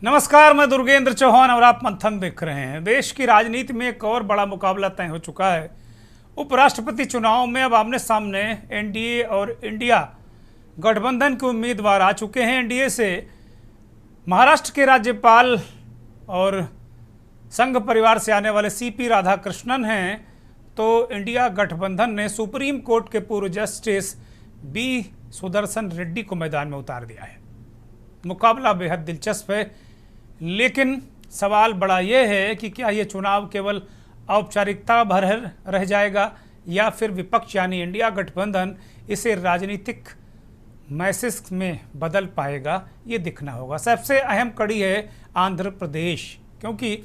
नमस्कार, मैं दुर्गेंद्र चौहान और आप मंथन देख रहे हैं। देश की राजनीति में एक और बड़ा मुकाबला तय हो चुका है। उपराष्ट्रपति चुनाव में अब आमने सामने एनडीए और इंडिया गठबंधन के उम्मीदवार आ चुके हैं। एनडीए से महाराष्ट्र के राज्यपाल और संघ परिवार से आने वाले सीपी राधाकृष्णन हैं, तो इंडिया गठबंधन ने सुप्रीम कोर्ट के पूर्व जस्टिस बी सुदर्शन रेड्डी को मैदान में उतार दिया है। मुकाबला बेहद दिलचस्प है, लेकिन सवाल बड़ा यह है कि क्या ये चुनाव केवल औपचारिकता भर रह जाएगा या फिर विपक्ष यानी इंडिया गठबंधन इसे राजनीतिक मैसेज में बदल पाएगा, ये दिखना होगा। सबसे अहम कड़ी है आंध्र प्रदेश, क्योंकि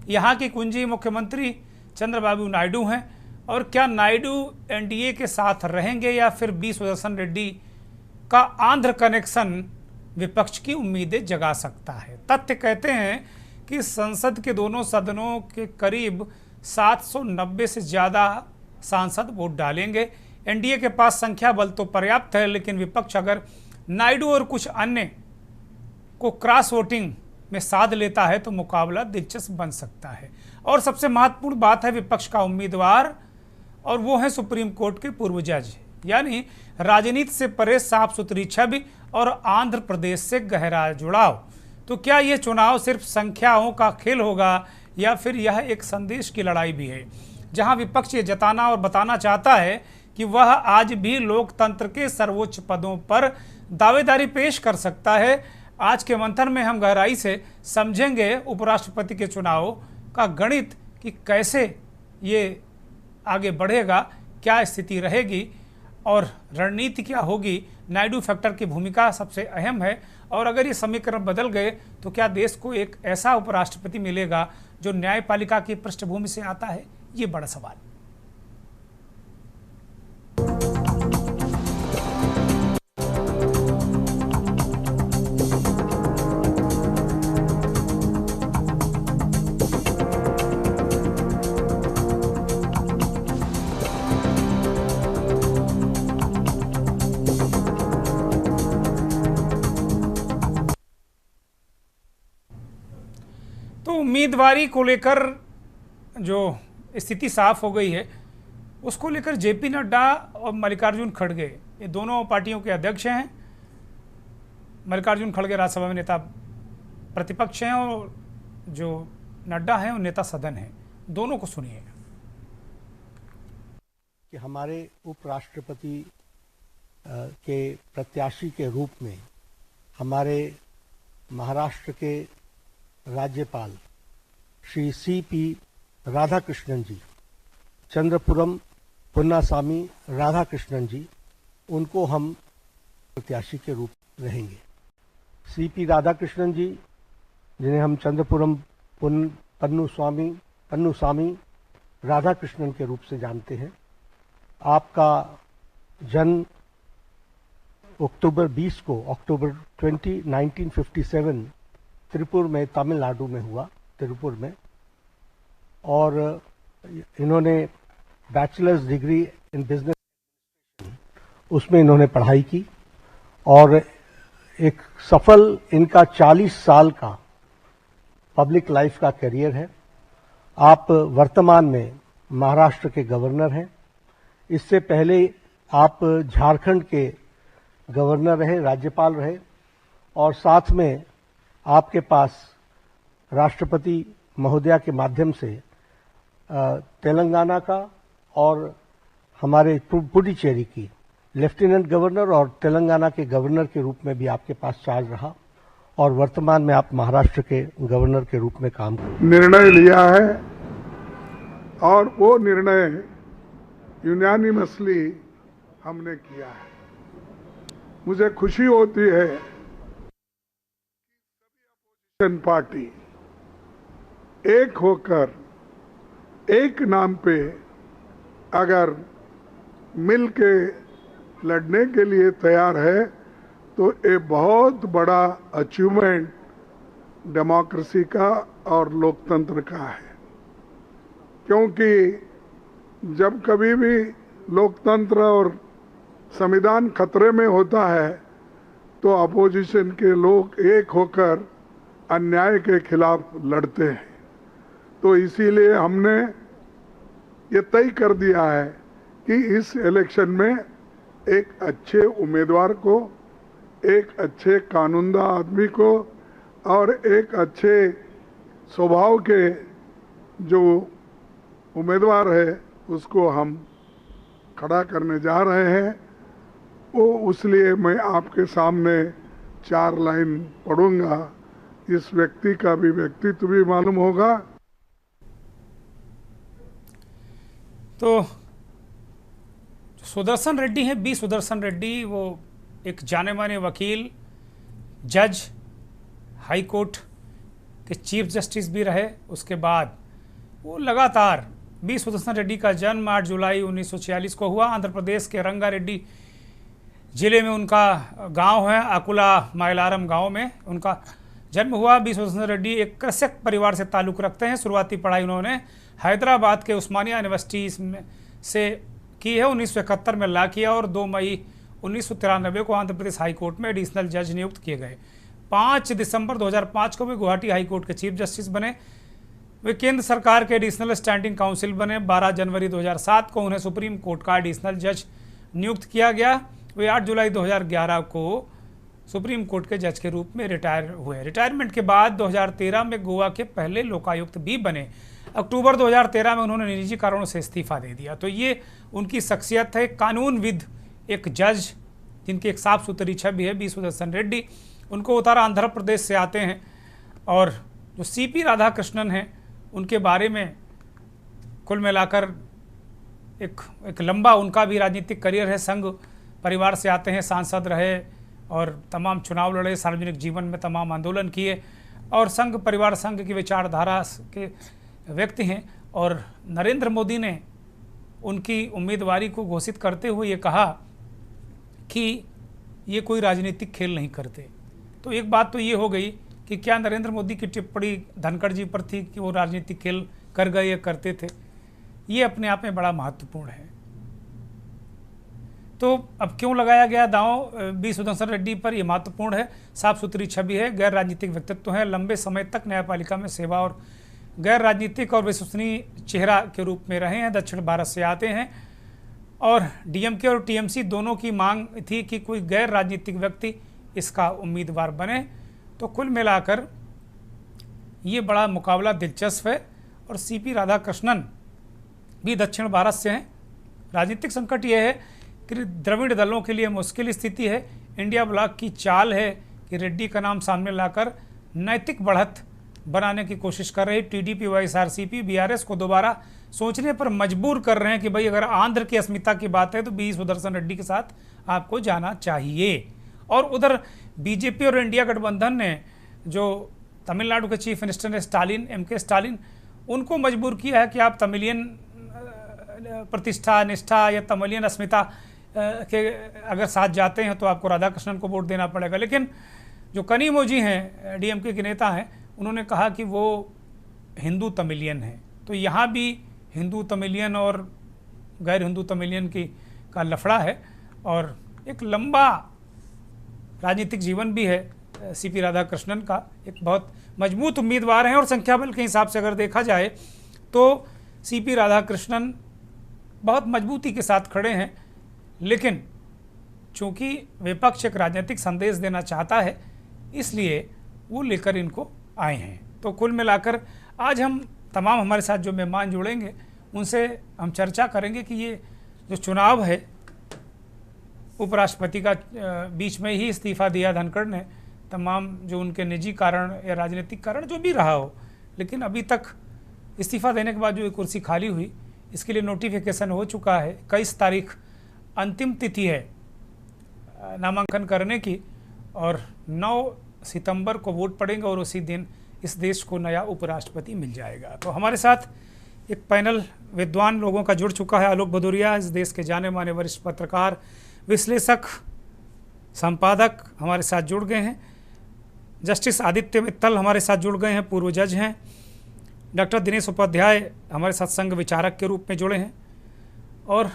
यहाँ की कुंजी मुख्यमंत्री चंद्रबाबू नायडू हैं। और क्या नायडू एनडीए के साथ रहेंगे या फिर बी सुदर्शन रेड्डी का आंध्र कनेक्शन विपक्ष की उम्मीदें जगा सकता है। तथ्य कहते हैं कि संसद के दोनों सदनों के करीब 790 से ज़्यादा सांसद वोट डालेंगे। एनडीए के पास संख्या बल तो पर्याप्त है, लेकिन विपक्ष अगर नायडू और कुछ अन्य को क्रॉस वोटिंग में साध लेता है तो मुकाबला दिलचस्प बन सकता है। और सबसे महत्वपूर्ण बात है विपक्ष का उम्मीदवार, और वो है सुप्रीम कोर्ट के पूर्व जज, यानी राजनीति से परे साफ सुथरी छवि और आंध्र प्रदेश से गहरा जुड़ाव। तो क्या ये चुनाव सिर्फ संख्याओं का खेल होगा या फिर यह एक संदेश की लड़ाई भी है, जहां विपक्ष ये जताना और बताना चाहता है कि वह आज भी लोकतंत्र के सर्वोच्च पदों पर दावेदारी पेश कर सकता है। आज के मंथन में हम गहराई से समझेंगे उपराष्ट्रपति के चुनाव का गणित, कि कैसे ये आगे बढ़ेगा, क्या स्थिति रहेगी और रणनीति क्या होगी। नायडू फैक्टर की भूमिका सबसे अहम है, और अगर ये समीकरण बदल गए तो क्या देश को एक ऐसा उपराष्ट्रपति मिलेगा जो न्यायपालिका की पृष्ठभूमि से आता है, ये बड़ा सवाल। तो उम्मीदवारी को लेकर जो स्थिति साफ हो गई है, उसको लेकर जेपी नड्डा और मल्लिकार्जुन खड़गे, ये दोनों पार्टियों के अध्यक्ष हैं। मल्लिकार्जुन खड़गे राज्यसभा में नेता प्रतिपक्ष हैं और जो नड्डा हैं वो नेता सदन हैं। दोनों को सुनिए। कि हमारे उपराष्ट्रपति के प्रत्याशी के रूप में हमारे महाराष्ट्र के राज्यपाल श्री सीपी राधाकृष्णन जी, चंद्रपुरम पुन्नासामी राधाकृष्णन जी, उनको हम प्रत्याशी के रूप रहेंगे। सीपी राधाकृष्णन जी, जिन्हें हम चंद्रपुरम पन्नुसामी राधाकृष्णन के रूप से जानते हैं, आपका जन्म अक्टूबर 20 को, अक्टूबर 20, 1957 त्रिपुर में, तमिलनाडु में हुआ, त्रिपुर में। और इन्होंने बैचलर्स डिग्री इन बिजनेस, उसमें इन्होंने पढ़ाई की, और एक सफल इनका 40 साल का पब्लिक लाइफ का करियर है। आप वर्तमान में महाराष्ट्र के गवर्नर हैं। इससे पहले आप झारखंड के गवर्नर रहे, राज्यपाल रहे, और साथ में आपके पास राष्ट्रपति महोदया के माध्यम से तेलंगाना का और हमारे पुडुचेरी की लेफ्टिनेंट गवर्नर और तेलंगाना के गवर्नर के रूप में भी आपके पास चार्ज रहा, और वर्तमान में आप महाराष्ट्र के गवर्नर के रूप में काम कर निर्णय लिया है, और वो निर्णय यूनानिमसली हमने किया है। मुझे खुशी होती है पार्टी एक होकर एक नाम पे अगर मिल के लड़ने के लिए तैयार है, तो ये बहुत बड़ा अचीवमेंट डेमोक्रेसी का और लोकतंत्र का है। क्योंकि जब कभी भी लोकतंत्र और संविधान खतरे में होता है, तो अपोजिशन के लोग एक होकर अन्याय के खिलाफ लड़ते हैं। तो इसीलिए हमने ये तय कर दिया है कि इस इलेक्शन में एक अच्छे उम्मीदवार को, एक अच्छे कानूनदा आदमी को और एक अच्छे स्वभाव के जो उम्मीदवार है उसको हम खड़ा करने जा रहे हैं। वो इसलिए मैं आपके सामने 4 लाइन पढ़ूंगा, इस व्यक्ति का भी व्यक्तित्व भी मालूम होगा। तो सुदर्शन रेड्डी हैं, बी सुदर्शन रेड्डी, वो एक जाने माने वकील, जज, हाई कोर्ट के चीफ जस्टिस भी रहे। उसके बाद वो लगातार, बी सुदर्शन रेड्डी का जन्म 8 जुलाई 1946 को हुआ। आंध्र प्रदेश के रंगारेड्डी जिले में उनका गांव है, आकुला मायलारम गांव में उनका जन्म हुआ। बी सुदर्शन रेड्डी एक कृषक परिवार से ताल्लुक़ रखते हैं। शुरुआती पढ़ाई उन्होंने हैदराबाद के उस्मानिया यूनिवर्सिटी से की है। 1971 में लॉ किया और 2 मई 1993 को आंध्र प्रदेश हाई कोर्ट में एडिशनल जज नियुक्त किए गए। 5 दिसंबर 2005 को वे गुवाहाटी हाई कोर्ट के चीफ जस्टिस बने। वे केंद्र सरकार के एडिशनल स्टैंडिंग काउंसिल बने। 12 जनवरी 2007 को उन्हें सुप्रीम कोर्ट का एडिशनल जज नियुक्त किया गया। वे 8 जुलाई 2011 को सुप्रीम कोर्ट के जज के रूप में रिटायर हुए। रिटायरमेंट के बाद 2013 में गोवा के पहले लोकायुक्त भी बने। अक्टूबर 2013 में उन्होंने निजी कारणों से इस्तीफा दे दिया। तो ये उनकी शख्सियत है, कानूनविद, एक जज जिनकी एक साफ सुथरी छवि है, बी सुदर्शन रेड्डी। उनको उत्तर आंध्र प्रदेश से आते हैं। और जो सीपी राधाकृष्णन हैं, उनके बारे में कुल मिलाकर एक लंबा उनका भी राजनीतिक करियर है। संघ परिवार से आते हैं, सांसद रहे और तमाम चुनाव लड़े, सार्वजनिक जीवन में तमाम आंदोलन किए और संघ परिवार, संघ की विचारधारा के व्यक्ति हैं। और नरेंद्र मोदी ने उनकी उम्मीदवारी को घोषित करते हुए ये कहा कि ये कोई राजनीतिक खेल नहीं करते। तो एक बात तो ये हो गई कि क्या नरेंद्र मोदी की टिप्पणी धनखड़ जी पर थी कि वो राजनीतिक खेल कर गए या करते थे, ये अपने आप में बड़ा महत्वपूर्ण है। तो अब क्यों लगाया गया दांव बी सुदर्शन रेड्डी पर, यह महत्वपूर्ण है। साफ सुथरी छवि है, गैर राजनीतिक व्यक्तित्व है, लंबे समय तक न्यायपालिका में सेवा और गैर राजनीतिक और विश्वसनीय चेहरा के रूप में रहे हैं। दक्षिण भारत से आते हैं और डीएमके और टीएमसी दोनों की मांग थी कि कोई गैर राजनीतिक व्यक्ति इसका उम्मीदवार बने। तो कुल मिलाकर ये बड़ा मुकाबला दिलचस्प है। और सीपी राधाकृष्णन भी दक्षिण भारत से हैं। राजनीतिक संकट ये है कि द्रविड़ दलों के लिए मुश्किल स्थिति है। इंडिया ब्लॉक की चाल है कि रेड्डी का नाम सामने लाकर नैतिक बढ़त बनाने की कोशिश कर रही टीडीपी, वाईएसआरसीपी, बीआरएस को दोबारा सोचने पर मजबूर कर रहे हैं कि भाई अगर आंध्र की अस्मिता की बात है तो बी सुदर्शन रेड्डी के साथ आपको जाना चाहिए। और उधर बीजेपी और इंडिया गठबंधन ने, जो तमिलनाडु के चीफ मिनिस्टर ने स्टालिन, एमके स्टालिन, उनको मजबूर किया है कि आप तमिलियन प्रतिष्ठा, निष्ठा या तमिलियन अस्मिता के अगर साथ जाते हैं तो आपको राधाकृष्णन को वोट देना पड़ेगा। लेकिन जो कनिमोझी हैं, डीएमके के नेता हैं, उन्होंने कहा कि वो हिंदू तमिलियन हैं। तो यहाँ भी हिंदू तमिलियन और गैर हिंदू तमिलियन का लफड़ा है और एक लंबा राजनीतिक जीवन भी है सीपी राधाकृष्णन का। एक बहुत मजबूत उम्मीदवार हैं और संख्या बल के हिसाब से अगर देखा जाए तो सीपी राधाकृष्णन बहुत मजबूती के साथ खड़े हैं। लेकिन चूंकि विपक्ष एक राजनीतिक संदेश देना चाहता है, इसलिए वो लेकर इनको आए हैं। तो कुल मिलाकर आज हम तमाम हमारे साथ जो मेहमान जुड़ेंगे उनसे हम चर्चा करेंगे कि ये जो चुनाव है, उपराष्ट्रपति का बीच में ही इस्तीफा दिया धनखड़ ने, तमाम जो उनके निजी कारण या राजनीतिक कारण जो भी रहा हो, लेकिन अभी तक इस्तीफा देने के बाद जो ये कुर्सी खाली हुई, इसके लिए नोटिफिकेशन हो चुका है। 21 तारीख अंतिम तिथि है नामांकन करने की और 9 सितंबर को वोट पड़ेंगे और उसी दिन इस देश को नया उपराष्ट्रपति मिल जाएगा। तो हमारे साथ एक पैनल विद्वान लोगों का जुड़ चुका है। आलोक भदौरिया इस देश के जाने माने वरिष्ठ पत्रकार, विश्लेषक, संपादक हमारे साथ जुड़ गए हैं। जस्टिस आदित्य मित्तल हमारे साथ जुड़ गए हैं, पूर्व जज हैं। डॉक्टर दिनेश उपाध्याय हमारे साथ संघ विचारक के रूप में जुड़े हैं और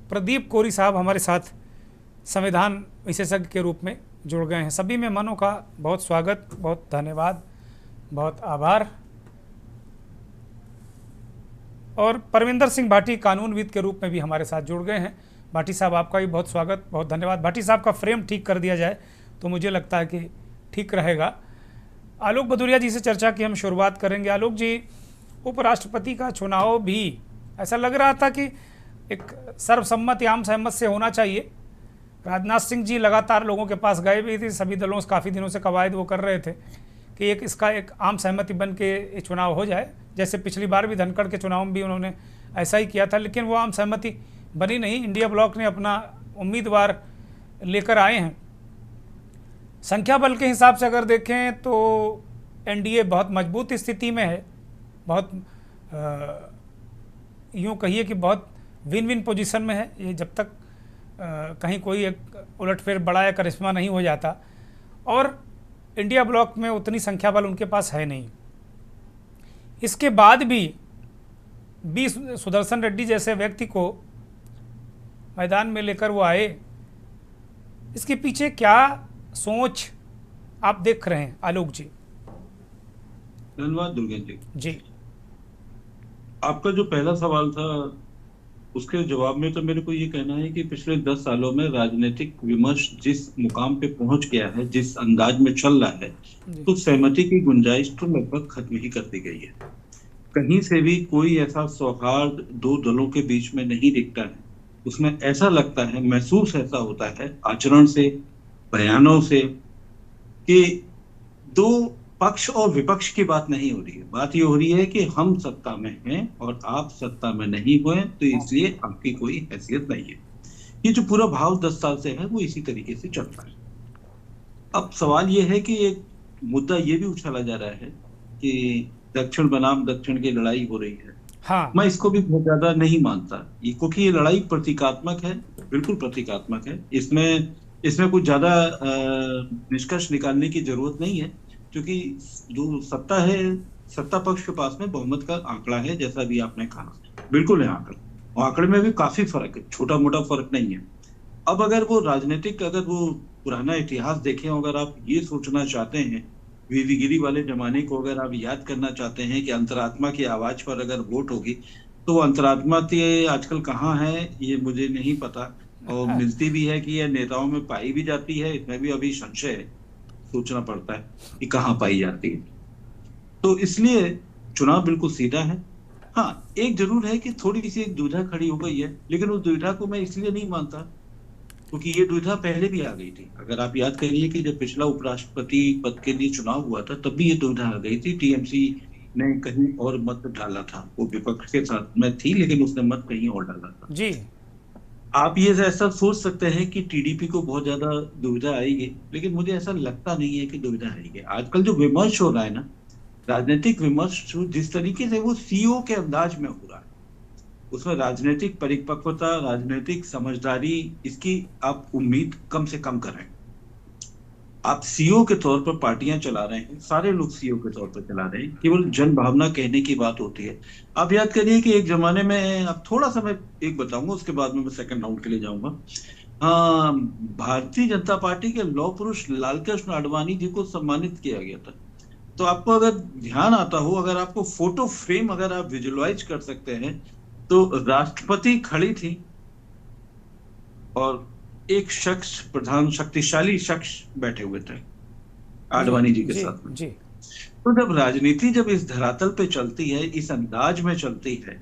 प्रदीप कोरी साहब हमारे साथ संविधान विशेषज्ञ के रूप में जुड़ गए हैं। सभी मेहमानों का बहुत स्वागत, बहुत धन्यवाद। बहुत आभार। और परविंदर सिंह भाटी कानूनविद के रूप में भी हमारे साथ जुड़ गए हैं। भाटी साहब, आपका भी बहुत स्वागत, बहुत धन्यवाद। भाटी साहब का फ्रेम ठीक कर दिया जाए तो मुझे लगता है कि ठीक रहेगा। आलोक भदौरिया जी से चर्चा की हम शुरुआत करेंगे। आलोक जी, उपराष्ट्रपति का चुनाव भी ऐसा लग रहा था कि एक सर्वसम्मत या आम सहमत से होना चाहिए। राजनाथ सिंह जी लगातार लोगों के पास गए भी थे, सभी दलों से काफ़ी दिनों से कवायद वो कर रहे थे कि इसका एक आम सहमति बन के चुनाव हो जाए, जैसे पिछली बार भी धनखड़ के चुनाव में भी उन्होंने ऐसा ही किया था, लेकिन वो आम सहमति बनी नहीं। इंडिया ब्लॉक ने अपना उम्मीदवार लेकर आए हैं। संख्या बल के हिसाब से अगर देखें तो एनडीए बहुत मजबूत स्थिति में है, बहुत यूँ कहिए कि बहुत विन विन पोजीशन में है ये, जब तक कहीं कोई एक उलटफेर बड़ा या करिश्मा नहीं हो जाता। और इंडिया ब्लॉक में उतनी संख्या बल उनके पास है नहीं। इसके बाद भी बी सुदर्शन रेड्डी जैसे व्यक्ति को मैदान में लेकर वो आए, इसके पीछे क्या सोच आप देख रहे हैं आलोक जी? धन्यवाद दुर्गेश जी। आपका जो पहला सवाल था उसके जवाब में तो मेरे को ये कहना है कि पिछले 10 सालों में राजनीतिक विमर्श जिस मुकाम पे पहुंच गया है, जिस अंदाज में चल रहा है, तो सहमति की गुंजाइश तो लगभग खत्म ही कर दी गई है। कहीं से भी कोई ऐसा सौहार्द दो दलों के बीच में नहीं दिखता है। उसमें ऐसा लगता है, महसूस ऐसा होता है आचरण से, बयानों से, कि दो पक्ष और विपक्ष की बात नहीं हो रही है। बात ये हो रही है कि हम सत्ता में हैं और आप सत्ता में नहीं हुए, तो इसलिए आपकी कोई हैसियत नहीं है। ये जो पूरा भाव 10 साल से है वो इसी तरीके से चलता है। अब सवाल ये है कि एक मुद्दा ये भी उछाला जा रहा है कि दक्षिण बनाम दक्षिण की लड़ाई हो रही है। हाँ, मैं इसको भी बहुत ज्यादा नहीं मानता, क्योंकि ये लड़ाई प्रतीकात्मक है, बिल्कुल प्रतीकात्मक है। इसमें कुछ ज्यादा निष्कर्ष निकालने की जरूरत नहीं है, क्योंकि जो सत्ता है, सत्ता पक्ष के पास में बहुमत का आंकड़ा है, जैसा भी आपने कहा, बिल्कुल है आंकड़ा, और आंकड़े में भी काफी फर्क है, छोटा मोटा फर्क नहीं है। अब अगर वो राजनीतिक, अगर वो पुराना इतिहास देखें, अगर आप ये सोचना चाहते हैं, वीवी गिरी वाले जमाने को अगर आप याद करना चाहते हैं कि अंतरात्मा की आवाज पर अगर वोट होगी, तो अंतरात्मा आजकल कहाँ है ये मुझे नहीं पता, और मिलती भी है कि यह नेताओं में पाई भी जाती है, इसमें भी अभी संशय है, सोचना पड़ता है कि कहाँ पाई जाती है। तो इसलिए चुनाव बिल्कुल सीधा है। हाँ, एक जरूर है कि थोड़ी सी एक दुविधा खड़ी हो गई है, लेकिन उस दुविधा को मैं इसलिए नहीं मानता क्योंकि ये दुविधा पहले भी आ गई थी। अगर आप याद करिए कि जब पिछला उपराष्ट्रपति पद के लिए चुनाव हुआ था, तब भी ये दुविधा आ गई थी। टीएमसी ने कहीं और मत डाला था, वो विपक्ष के साथ में थी, लेकिन उसने मत कहीं और डाला था जी। आप ये ऐसा सोच सकते हैं कि टीडीपी को बहुत ज्यादा दुविधा आएगी, लेकिन मुझे ऐसा लगता नहीं है कि दुविधा आएगी। आजकल जो विमर्श हो रहा है ना, राजनीतिक विमर्श जिस तरीके से वो सीईओ के अंदाज में हो रहा है, उसमें राजनीतिक परिपक्वता, राजनीतिक समझदारी, इसकी आप उम्मीद कम से कम करें। आप सीईओ के तौर पर पार्टियां चला रहे हैं, सारे लोग सीईओ के तौर पर चला रहे हैं, केवल जन भावना कहने की बात होती है। आप याद करिए कि एक जमाने में, अब थोड़ा सा मैं एक बताऊंगा, उसके बाद में मैं सेकंड राउंड के लिए जाऊंगा। हाँ, भारतीय जनता पार्टी के लौह पुरुष लालकृष्ण आडवाणी जी को सम्मानित किया गया था। तो आपको अगर ध्यान आता हो, अगर आपको फोटो फ्रेम अगर आप विजुअलाइज कर सकते हैं, तो राष्ट्रपति खड़ी थी और एक शख्स, प्रधान शक्तिशाली शख्स बैठे हुए थे आडवाणी जी के साथ में। जी। तो जब राजनीति जब इस धरातल पे चलती है, इस अंदाज में चलती है,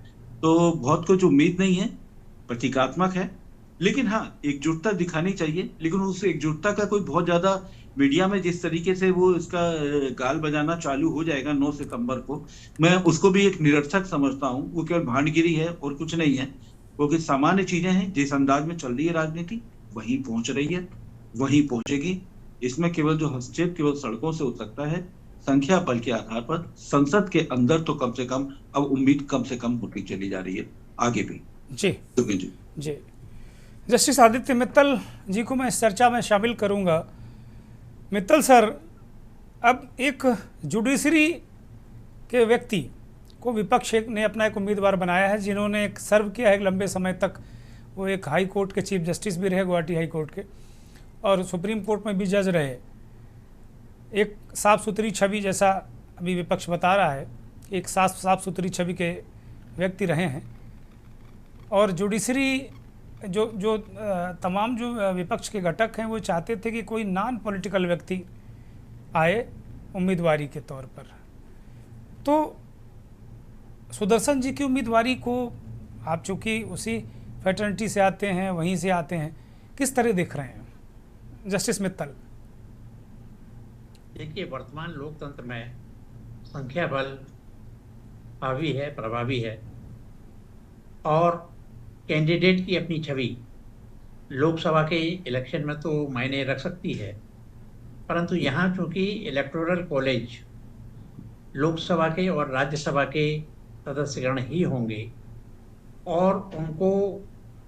तो बहुत कुछ उम्मीद नहीं है, प्रतीकात्मक है। लेकिन हाँ, एकजुटता दिखानी चाहिए, लेकिन उस एकजुटता का कोई बहुत ज्यादा मीडिया में जिस तरीके से वो इसका गाल बजाना चालू हो जाएगा 9 सितंबर को, मैं उसको भी एक निरर्थक समझता हूँ। वो केवल भांडगिरी है और कुछ नहीं है, क्योंकि सामान्य चीजें हैं। जिस अंदाज में चल रही है राजनीति, वहीं पहुंच रही है, वहीं पहुंचेगी। इसमें केवल जो हस्तक्षेप केवल सड़कों से हो सकता है, संख्या बल के आधार पर। संसद के अंदर तो कम से कम अब उम्मीद कम से कम होती चली जा रही है, आगे भी। जी। जस्टिस आदित्य मित्तल जी को मैं इस चर्चा में शामिल करूंगा। मित्तल सर, अब एक जुडिशरी के व्यक्ति को विपक्ष ने अपना एक उम्मीदवार बनाया है, जिन्होंने एक सर्व किया है एक लंबे समय तक। वो एक हाई कोर्ट के चीफ जस्टिस भी रहे, गुवाहाटी हाई कोर्ट के, और सुप्रीम कोर्ट में भी जज रहे। एक साफ सुथरी छवि जैसा अभी विपक्ष बता रहा है, एक साफ सुथरी छवि के व्यक्ति रहे हैं। और जुडिशरी जो तमाम जो विपक्ष के घटक हैं वो चाहते थे कि कोई नॉन पॉलिटिकल व्यक्ति आए उम्मीदवारी के तौर पर। तो सुदर्शन जी की उम्मीदवारी को आप चूँकि उसी फैटर्निटी से आते हैं, वहीं से आते हैं, किस तरह देख रहे हैं जस्टिस मित्तल? देखिए, वर्तमान लोकतंत्र में संख्या बल हावी है, प्रभावी है, और कैंडिडेट की अपनी छवि लोकसभा के इलेक्शन में तो मायने रख सकती है, परंतु यहाँ चूंकि इलेक्टोरल कॉलेज लोकसभा के और राज्यसभा के सदस्यगण ही होंगे और उनको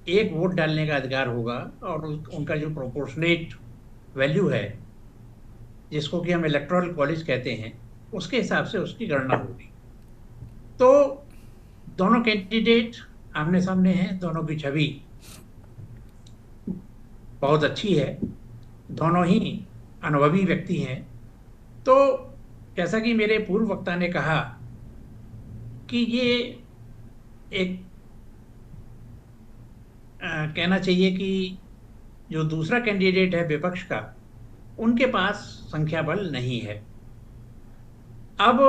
एक वोट डालने का अधिकार होगा, और उनका जो प्रोपोर्शनेट वैल्यू है जिसको कि हम इलेक्टोरल कॉलेज कहते हैं, उसके हिसाब से उसकी गणना होगी। तो दोनों कैंडिडेट आमने सामने हैं, दोनों की छवि बहुत अच्छी है, दोनों ही अनुभवी व्यक्ति हैं। तो जैसा कि मेरे पूर्व वक्ता ने कहा कि ये एक कहना चाहिए कि जो दूसरा कैंडिडेट है विपक्ष का, उनके पास संख्या बल नहीं है। अब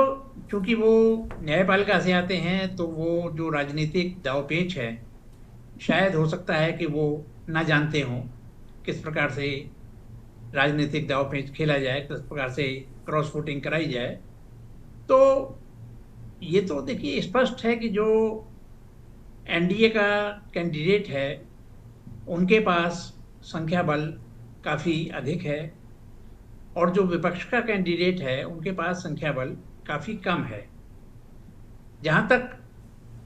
चूंकि वो न्यायपालिका से आते हैं तो वो जो राजनीतिक दांवपेच है, शायद हो सकता है कि वो ना जानते हों किस प्रकार से राजनीतिक दांवपेच खेला जाए, किस प्रकार से क्रॉस वोटिंग कराई जाए। तो ये तो देखिए स्पष्ट है कि जो एनडीए का कैंडिडेट है उनके पास संख्या बल काफ़ी अधिक है, और जो विपक्ष का कैंडिडेट है उनके पास संख्या बल काफ़ी कम है। जहाँ तक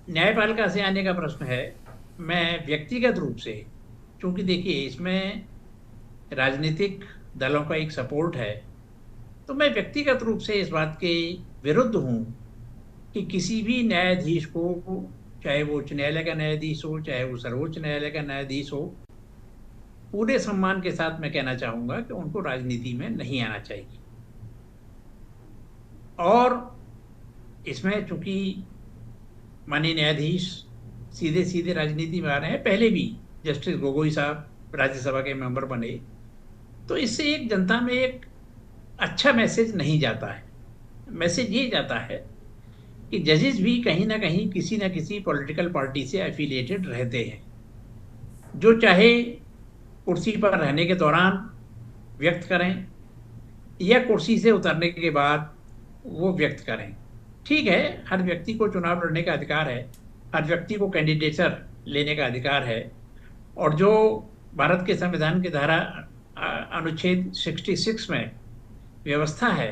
न्यायपालिका से आने का प्रश्न है, मैं व्यक्तिगत रूप से, क्योंकि देखिए इसमें राजनीतिक दलों का एक सपोर्ट है, तो मैं व्यक्तिगत रूप से इस बात के विरुद्ध हूँ कि किसी भी न्यायाधीश को, चाहे वो उच्च न्यायालय का न्यायाधीश हो, चाहे वो सर्वोच्च न्यायालय का न्यायाधीश हो, पूरे सम्मान के साथ मैं कहना चाहूँगा कि उनको राजनीति में नहीं आना चाहिए। और इसमें चूंकि माननीय न्यायाधीश सीधे सीधे राजनीति में आ रहे हैं, पहले भी जस्टिस गोगोई साहब राज्यसभा के मेंबर बने, तो इससे एक जनता में एक अच्छा मैसेज नहीं जाता है। मैसेज ये जाता है कि जजेस भी कहीं ना कहीं किसी न किसी पॉलिटिकल पार्टी से एफिलिएटेड रहते हैं, जो चाहे कुर्सी पर रहने के दौरान व्यक्त करें या कुर्सी से उतरने के बाद वो व्यक्त करें। ठीक है, हर व्यक्ति को चुनाव लड़ने का अधिकार है, हर व्यक्ति को कैंडिडेचर लेने का अधिकार है, और जो भारत के संविधान की धारा अनुच्छेद 66 में व्यवस्था है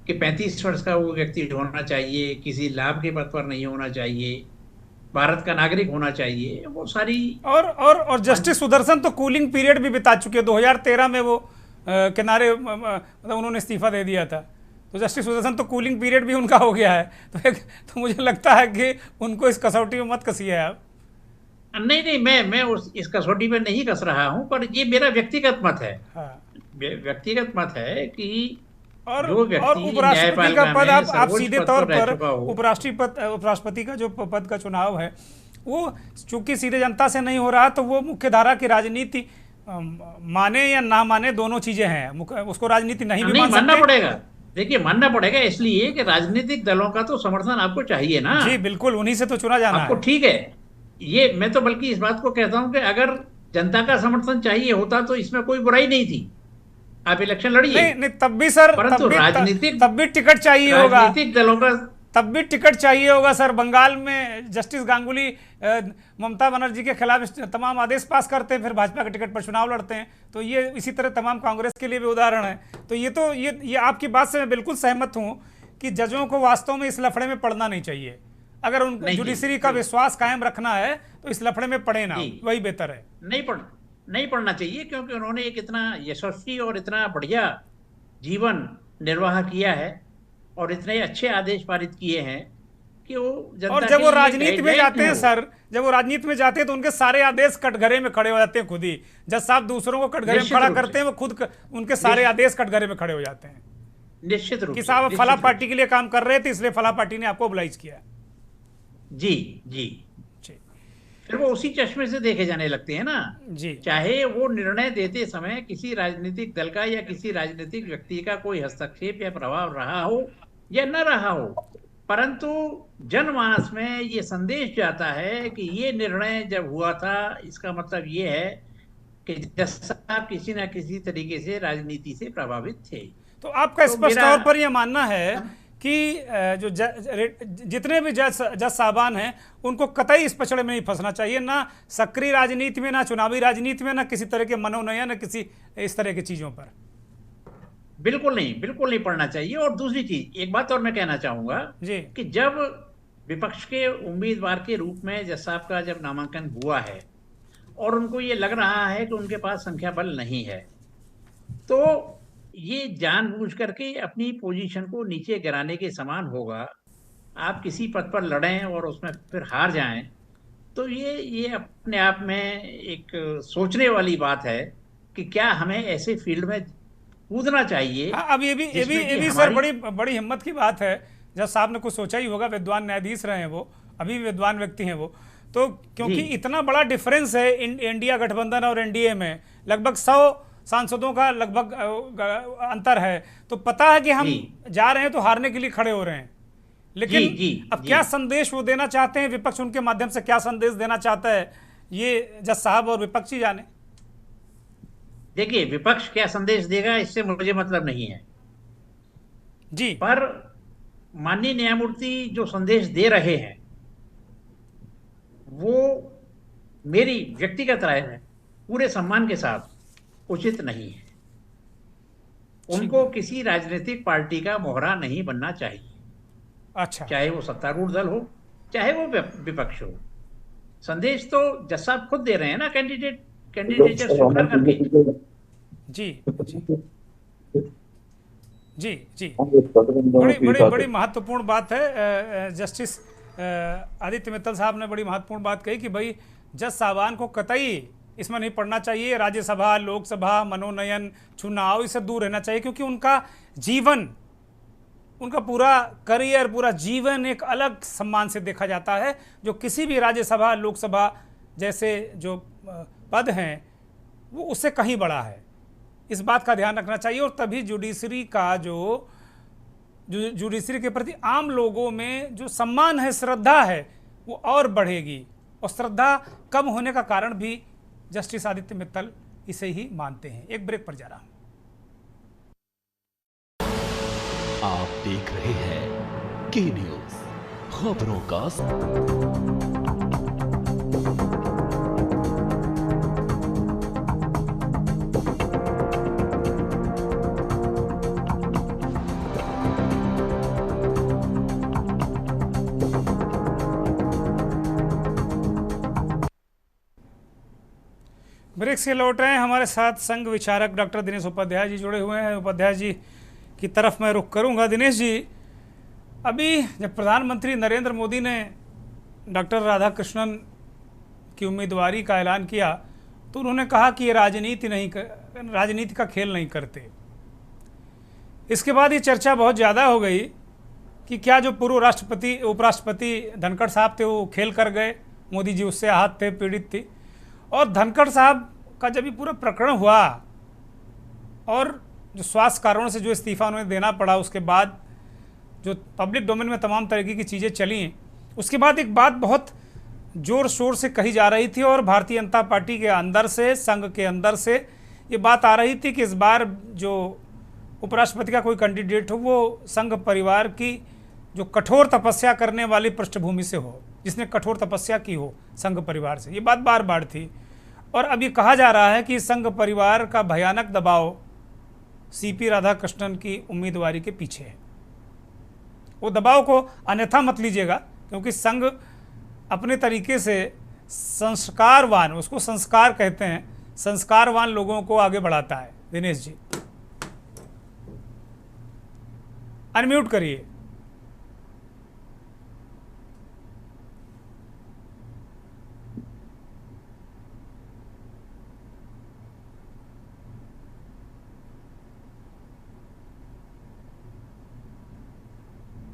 कि 35 वर्ष का वो व्यक्ति होना चाहिए, किसी लाभ के पद पर नहीं होना चाहिए, भारत का नागरिक होना चाहिए, वो सारी और जस्टिस सुदर्शन तो कूलिंग पीरियड भी बिता चुके हैं। 2013 में वो किनारे मतलब उन्होंने इस्तीफा दे दिया था, तो जस्टिस सुदर्शन तो कूलिंग पीरियड भी उनका हो गया है। तो मुझे लगता है कि उनको इस कसौटी में मत कसिए आप। नहीं, मैं इस कसौटी में नहीं कस रहा हूं, पर ये मेरा व्यक्तिगत मत है। हाँ। व्यक्तिगत मत है कि और उपराष्ट्रपति का पद आप सीधे तौर पर उपराष्ट्रपति का जो पद का चुनाव है वो चूंकि सीधे जनता से नहीं हो रहा, तो वो मुख्य धारा की राजनीति माने या ना माने दोनों चीजें हैं, उसको राजनीति नहीं भी मानना पड़ेगा। देखिए, मानना पड़ेगा इसलिए कि राजनीतिक दलों का तो समर्थन आपको चाहिए ना। जी बिल्कुल, उन्हीं से तो चुना जाना आपको है। ठीक है, ये मैं तो बल्कि इस बात को कहता हूं कि अगर जनता का समर्थन चाहिए होता तो इसमें कोई बुराई नहीं थी, आप इलेक्शन लड़िए। नहीं, तब भी सर, परंतु राजनीतिक तब भी टिकट चाहिए होगा, राजनीतिक दलों का तब भी टिकट चाहिए होगा सर। बंगाल में जस्टिस गांगुली ममता बनर्जी के खिलाफ तमाम आदेश पास करते हैं, फिर भाजपा के टिकट पर चुनाव लड़ते हैं। तो ये इसी तरह तमाम कांग्रेस के लिए भी उदाहरण है। तो ये आपकी बात से मैं बिल्कुल सहमत हूँ कि जजों को वास्तव में इस लफड़े में पड़ना नहीं चाहिए। अगर उन जुडिशरी का विश्वास कायम रखना है तो इस लफड़े में पड़े ना, वही बेहतर है। नहीं पढ़ना चाहिए, क्योंकि उन्होंने एक इतना यशस्वी और इतना बढ़िया जीवन निर्वाह किया है और इतने अच्छे आदेश पारित किए हैं कि वो जनता और जब वो राजनीति में जाते हैं सर, जब वो राजनीति में जाते हैं तो उनके सारे आदेश कटघरे में खड़े हो जाते हैं खुद ही। जज साहब दूसरों को कटघरे में खड़ा करते हैं, वो खुद उनके सारे आदेश कटघरे में खड़े हो जाते हैं। निश्चित रूप कि से, साहब निश्चित फला रूप पार्टी के लिए काम कर रहे थे इसलिए फला पार्टी ने आपको ओबलाइज किया। से। जी जी। जी फिर वो उसी चश्मे से देखे जाने लगते हैं ना। जी चाहे वो निर्णय देते समय किसी राजनीतिक दल का या किसी राजनीतिक व्यक्ति का कोई हस्तक्षेप या प्रभाव रहा हो या न रहा हो, परंतु जनमानस में ये संदेश जाता है कि ये निर्णय जब हुआ था, इसका मतलब ये है कि जज साहब किसी न किसी तरीके से राजनीति से प्रभावित थे। तो आपका तो स्पष्ट मेरा तौर पर यह मानना है कि जो जितने भी जज जज साहबान हैं उनको कतई इस पचड़े में नहीं फंसना चाहिए, ना सक्रिय राजनीति में, ना चुनावी राजनीति में, ना किसी तरह के मनोनयन, ना किसी इस तरह की चीजों पर। बिल्कुल नहीं, बिल्कुल नहीं पढ़ना चाहिए। और दूसरी चीज, एक बात और मैं कहना चाहूंगा जी कि जब विपक्ष के उम्मीदवार के रूप में जज साहब का जब नामांकन हुआ है और उनको ये लग रहा है कि उनके पास संख्या बल नहीं है, तो ये जानबूझ करके अपनी पोजीशन को नीचे गिराने के समान होगा। आप किसी पद पर लड़ें और उसमें फिर हार जाएं, तो ये अपने आप में एक सोचने वाली बात है कि क्या हमें ऐसे फील्ड में कूदना चाहिए हाँ, अब जिसमें ये कि भी सर हमारी। बड़ी बड़ी हिम्मत की बात है। जज साहब ने कुछ सोचा ही होगा, विद्वान न्यायाधीश रहे हैं वो, अभी भी विद्वान व्यक्ति हैं वो, तो जी क्योंकि इतना बड़ा डिफरेंस है इंडिया गठबंधन और एनडीए में, लगभग 100 सांसदों का लगभग अंतर है, तो पता है कि हम जी जा रहे हैं तो हारने के लिए खड़े हो रहे हैं। जी लेकिन जी अब जी। क्या संदेश वो देना चाहते हैं, विपक्ष उनके माध्यम से क्या संदेश देना चाहता है, ये जज साहब और विपक्षी जाने। देखिए, विपक्ष क्या संदेश देगा इससे मुझे मतलब नहीं है, जी पर माननीय न्यायमूर्ति जो संदेश दे रहे हैं वो मेरी व्यक्तिगत राय है, पूरे सम्मान के साथ उचित नहीं है। ठीक। उनको किसी राजनीतिक पार्टी का मोहरा नहीं बनना चाहिए, अच्छा चाहे वो सत्तारूढ़ दल हो चाहे वो विपक्ष हो। संदेश तो जज साहब खुद दे रहे हैं ना, कैंडिडेचर स्वीकार करके। जी जी जी जी। बड़ी बड़ी जी बड़ी महत्वपूर्ण बात है। जस्टिस आदित्य मित्तल साहब ने बड़ी महत्वपूर्ण बात कही कि भाई जज साहबान को कतई इसमें नहीं पढ़ना चाहिए, राज्यसभा, लोकसभा, मनोनयन, चुनाव, इससे दूर रहना चाहिए, क्योंकि उनका जीवन, उनका पूरा करियर, पूरा जीवन एक अलग सम्मान से देखा जाता है, जो किसी भी राज्यसभा, लोकसभा जैसे जो पद हैं वो उससे कहीं बड़ा है। इस बात का ध्यान रखना चाहिए, और तभी जुडिशरी का जो जुडिशरी के प्रति आम लोगों में जो सम्मान है, श्रद्धा है, वो और बढ़ेगी। और श्रद्धा कम होने का कारण भी जस्टिस आदित्य मित्तल इसे ही मानते हैं। एक ब्रेक पर जा रहा हूं। आप देख रहे हैं के न्यूज, खबरों का ब्रेक से लौट रहे हैं। हमारे साथ संघ विचारक डॉक्टर दिनेश उपाध्याय जी जुड़े हुए हैं। उपाध्याय जी की तरफ मैं रुख करूंगा। दिनेश जी, अभी जब प्रधानमंत्री नरेंद्र मोदी ने डॉक्टर राधाकृष्णन की उम्मीदवारी का ऐलान किया तो उन्होंने कहा कि ये राजनीति का खेल नहीं करते। इसके बाद ये चर्चा बहुत ज़्यादा हो गई कि क्या जो पूर्व राष्ट्रपति उपराष्ट्रपति धनखड़ साहब थे वो खेल कर गए, मोदी जी उससे आहत थे, पीड़ित थी। और धनखड़ साहब का जब ये पूरा प्रकरण हुआ और जो स्वास्थ्य कारणों से जो इस्तीफा उन्हें देना पड़ा, उसके बाद जो पब्लिक डोमेन में तमाम तरीके की चीज़ें चली, उसके बाद एक बात बहुत ज़ोर शोर से कही जा रही थी और भारतीय जनता पार्टी के अंदर से, संघ के अंदर से ये बात आ रही थी कि इस बार जो उपराष्ट्रपति का कोई कैंडिडेट हो वो संघ परिवार की जो कठोर तपस्या करने वाली पृष्ठभूमि से हो, जिसने कठोर तपस्या की हो संघ परिवार से। ये बात बार बार थी और अब ये कहा जा रहा है कि संघ परिवार का भयानक दबाव सीपी राधाकृष्णन की उम्मीदवारी के पीछे है। वो दबाव को अन्यथा मत लीजिएगा, क्योंकि संघ अपने तरीके से संस्कारवान, उसको संस्कार कहते हैं, संस्कारवान लोगों को आगे बढ़ाता है। दिनेश जी अनम्यूट करिए।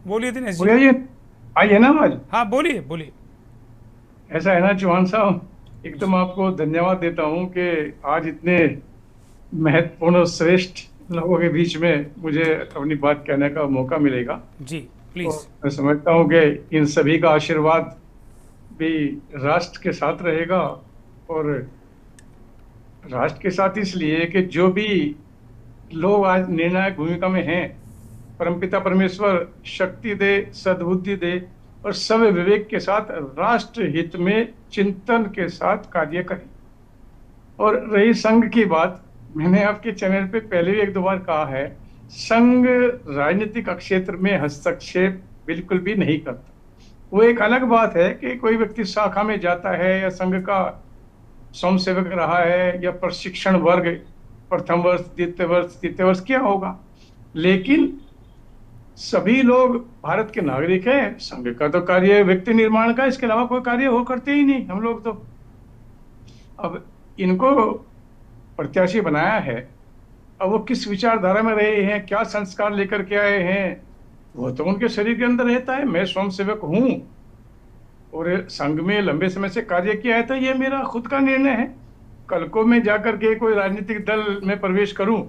बोलिए दिनेश जी। भैया जी आई है ना आवाज? हाँ बोलिए बोलिए। ऐसा है ना चौहान साहब, एकदम आपको धन्यवाद देता हूँ कि आज इतने महत्वपूर्ण और श्रेष्ठ लोगों के बीच में मुझे अपनी बात कहने का मौका मिलेगा। जी और प्लीज। मैं समझता हूँ कि इन सभी का आशीर्वाद भी राष्ट्र के साथ रहेगा, और राष्ट्र के साथ इसलिए कि जो भी लोग आज निर्णायक भूमिका में हैं, परमपिता परमेश्वर शक्ति दे, सद्बुद्धि दे और सब विवेक के साथ राष्ट्र हित में चिंतन के साथ कार्य करें। और रही संघ की बात, मैंने आपके चैनल पे पहले भी एक दो बार कहा है, संघ राजनीतिक क्षेत्र में हस्तक्षेप बिल्कुल भी नहीं करता। वो एक अलग बात है कि कोई व्यक्ति शाखा में जाता है या संघ का स्वयंसेवक रहा है या प्रशिक्षण वर्ग प्रथम वर्ष द्वितीय वर्ष तृतीय वर्ष क्या होगा, लेकिन सभी लोग भारत के नागरिक हैं। संघ का तो कार्य व्यक्ति निर्माण का, इसके अलावा कोई कार्य हो करते ही नहीं हम लोग तो। अब इनको प्रत्याशी बनाया है, अब वो किस विचारधारा में रहे हैं, क्या संस्कार लेकर के आए हैं, वो तो उनके शरीर के अंदर रहता है। मैं स्वयंसेवक हूँ और संघ में लंबे समय से कार्य किया है, तो ये मेरा खुद का निर्णय है। कल को मैं जाकर के कोई राजनीतिक दल में प्रवेश करूं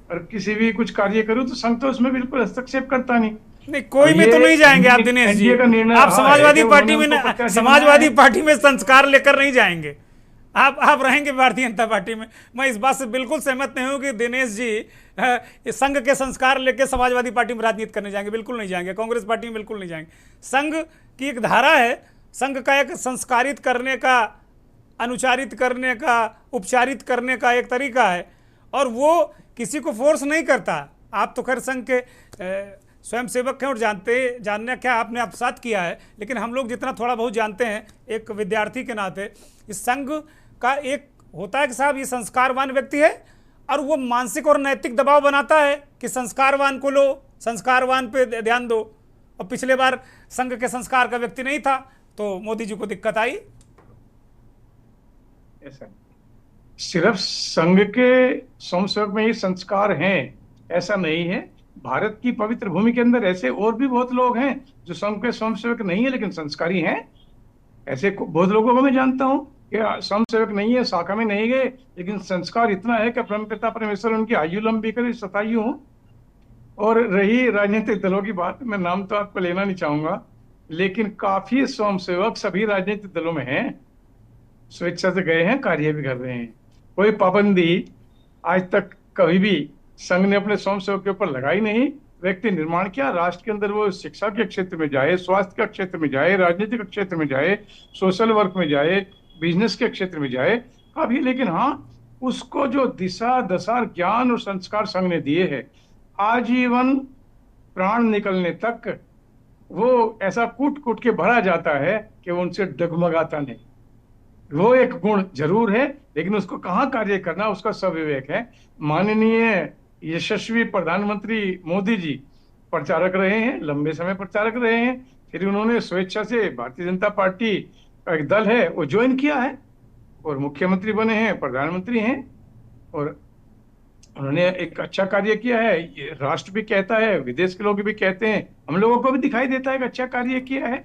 और किसी भी कुछ कार्य करूं तो संघ तो उसमें बिल्कुल हस्तक्षेप करता नहीं। नहीं कोई में तो नहीं जाएंगे आप दिनेश जी। एनडीए का निर्णय आप रहा समाजवादी है कि पार्टी उन्होंने में उनको प्रत्याशी समाजवादी बनाया है। पार्टी में संस्कार लेकर नहीं जाएंगे। आप रहेंगे भारतीय जनता पार्टी में। मैं इस बात से बिल्कुल सहमत नहीं हूं कि दिनेश जी इस संघ के संस्कार लेकर समाजवादी पार्टी में राजनीति करने जाएंगे। बिल्कुल नहीं जाएंगे। कांग्रेस पार्टी में बिल्कुल नहीं जाएंगे। संघ की एक धारा है, संघ का एक संस्कारित करने का, अनुचारित करने का, उपचारित करने का एक तरीका है, और वो किसी को फोर्स नहीं करता। आप तो खैर संघ के स्वयंसेवक हैं और जानने क्या आपने आप साथ किया है, लेकिन हम लोग जितना थोड़ा बहुत जानते हैं एक विद्यार्थी के नाते, इस संघ का एक होता है कि साहब ये संस्कारवान व्यक्ति है, और वो मानसिक और नैतिक दबाव बनाता है कि संस्कारवान को लो, संस्कारवान पे ध्यान दो। और पिछले बार संघ के संस्कार का व्यक्ति नहीं था तो मोदी जी को दिक्कत आई। ऐसा सिर्फ संघ के स्वयंसेवक में ही संस्कार हैं ऐसा नहीं है। भारत की पवित्र भूमि के अंदर ऐसे और भी बहुत लोग हैं जो संघ के स्वयंसेवक नहीं है लेकिन संस्कारी हैं। ऐसे बहुत लोगों को मैं जानता हूं कि स्वयंसेवक नहीं है, शाखा में नहीं गए, लेकिन संस्कार इतना है कि परमपिता परमेश्वर उनकी आयु लंबी करे, शतायु हो। और रही राजनीतिक दलों की बात, मैं नाम तो आपको लेना नहीं चाहूंगा, लेकिन काफी स्वयंसेवक सभी राजनीतिक दलों में हैं, स्वेच्छा से गए हैं, कार्य भी कर रहे हैं। कोई पाबंदी आज तक कभी भी संघ ने अपने स्वयंसेवक के ऊपर लगाई नहीं। व्यक्ति निर्माण किया, राष्ट्र के अंदर वो शिक्षा के क्षेत्र में जाए, स्वास्थ्य के क्षेत्र में जाए, राजनीतिक क्षेत्र में जाए, सोशल वर्क में जाए, बिजनेस के क्षेत्र में जाए काफी। लेकिन हाँ, उसको जो दिशा दशा ज्ञान और संस्कार संघ ने दिए हैं, आजीवन प्राण निकलने तक वो ऐसा कूट कूट के भरा जाता है कि वो उनसे डगमगाता नहीं। वो एक गुण जरूर है, लेकिन उसको कहाँ कार्य करना उसका सब विवेक है। माननीय यशस्वी प्रधानमंत्री मोदी जी प्रचारक रहे हैं, लंबे समय प्रचारक रहे हैं, फिर उन्होंने स्वेच्छा से भारतीय जनता पार्टी का एक दल है वो ज्वाइन किया है और मुख्यमंत्री बने हैं, प्रधानमंत्री हैं, और उन्होंने एक अच्छा कार्य किया है। ये राष्ट्र भी कहता है, विदेश के लोग भी कहते हैं, हम लोगों को भी दिखाई देता है कि अच्छा कार्य किया है।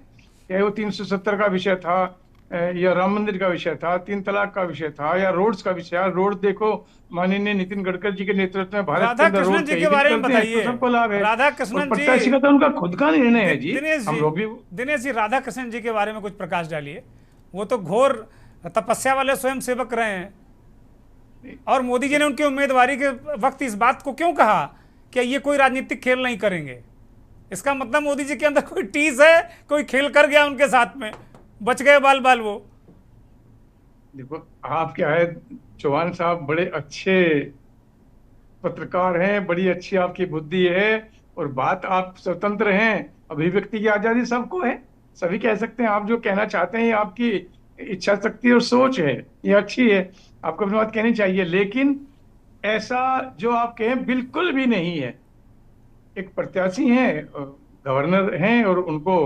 चाहे वो 370 का विषय था या राम मंदिर का विषय था, 3 तलाक का विषय था, या रोड्स का विषय। रोड देखो, माननीय नितिन गडकरी जी के नेतृत्व में भारत के अंदर रोड जी के बारे में बताइए। सबको लाभ है। राधा कृष्णन जी, प्रत्याशी का तो उनका खुद का निर्णय है जी। दिनेश जी, राधा कृष्णन जी के बारे में कुछ प्रकाश डालिए। वो तो घोर तपस्या वाले स्वयं सेवक रहे हैं, और मोदी जी ने उनकी उम्मीदवारी के वक्त इस बात को क्यों कहा कि ये कोई राजनीतिक खेल नहीं करेंगे? इसका मतलब मोदी जी के अंदर कोई टीस है, कोई खेल कर गया उनके साथ में, बच गए बाल बाल वो। देखो आप क्या है चौहान साहब, बड़े अच्छे पत्रकार हैं, बड़ी अच्छी आपकी बुद्धि है, और बात आप स्वतंत्र हैं, अभिव्यक्ति की आजादी सबको है, सभी कह सकते हैं। आप जो कहना चाहते हैं आपकी इच्छा शक्ति और सोच है, ये अच्छी है, आपको अपनी बात कहनी चाहिए। लेकिन ऐसा जो आप कहें बिल्कुल भी नहीं है। एक प्रत्याशी हैं, गवर्नर हैं, और उनको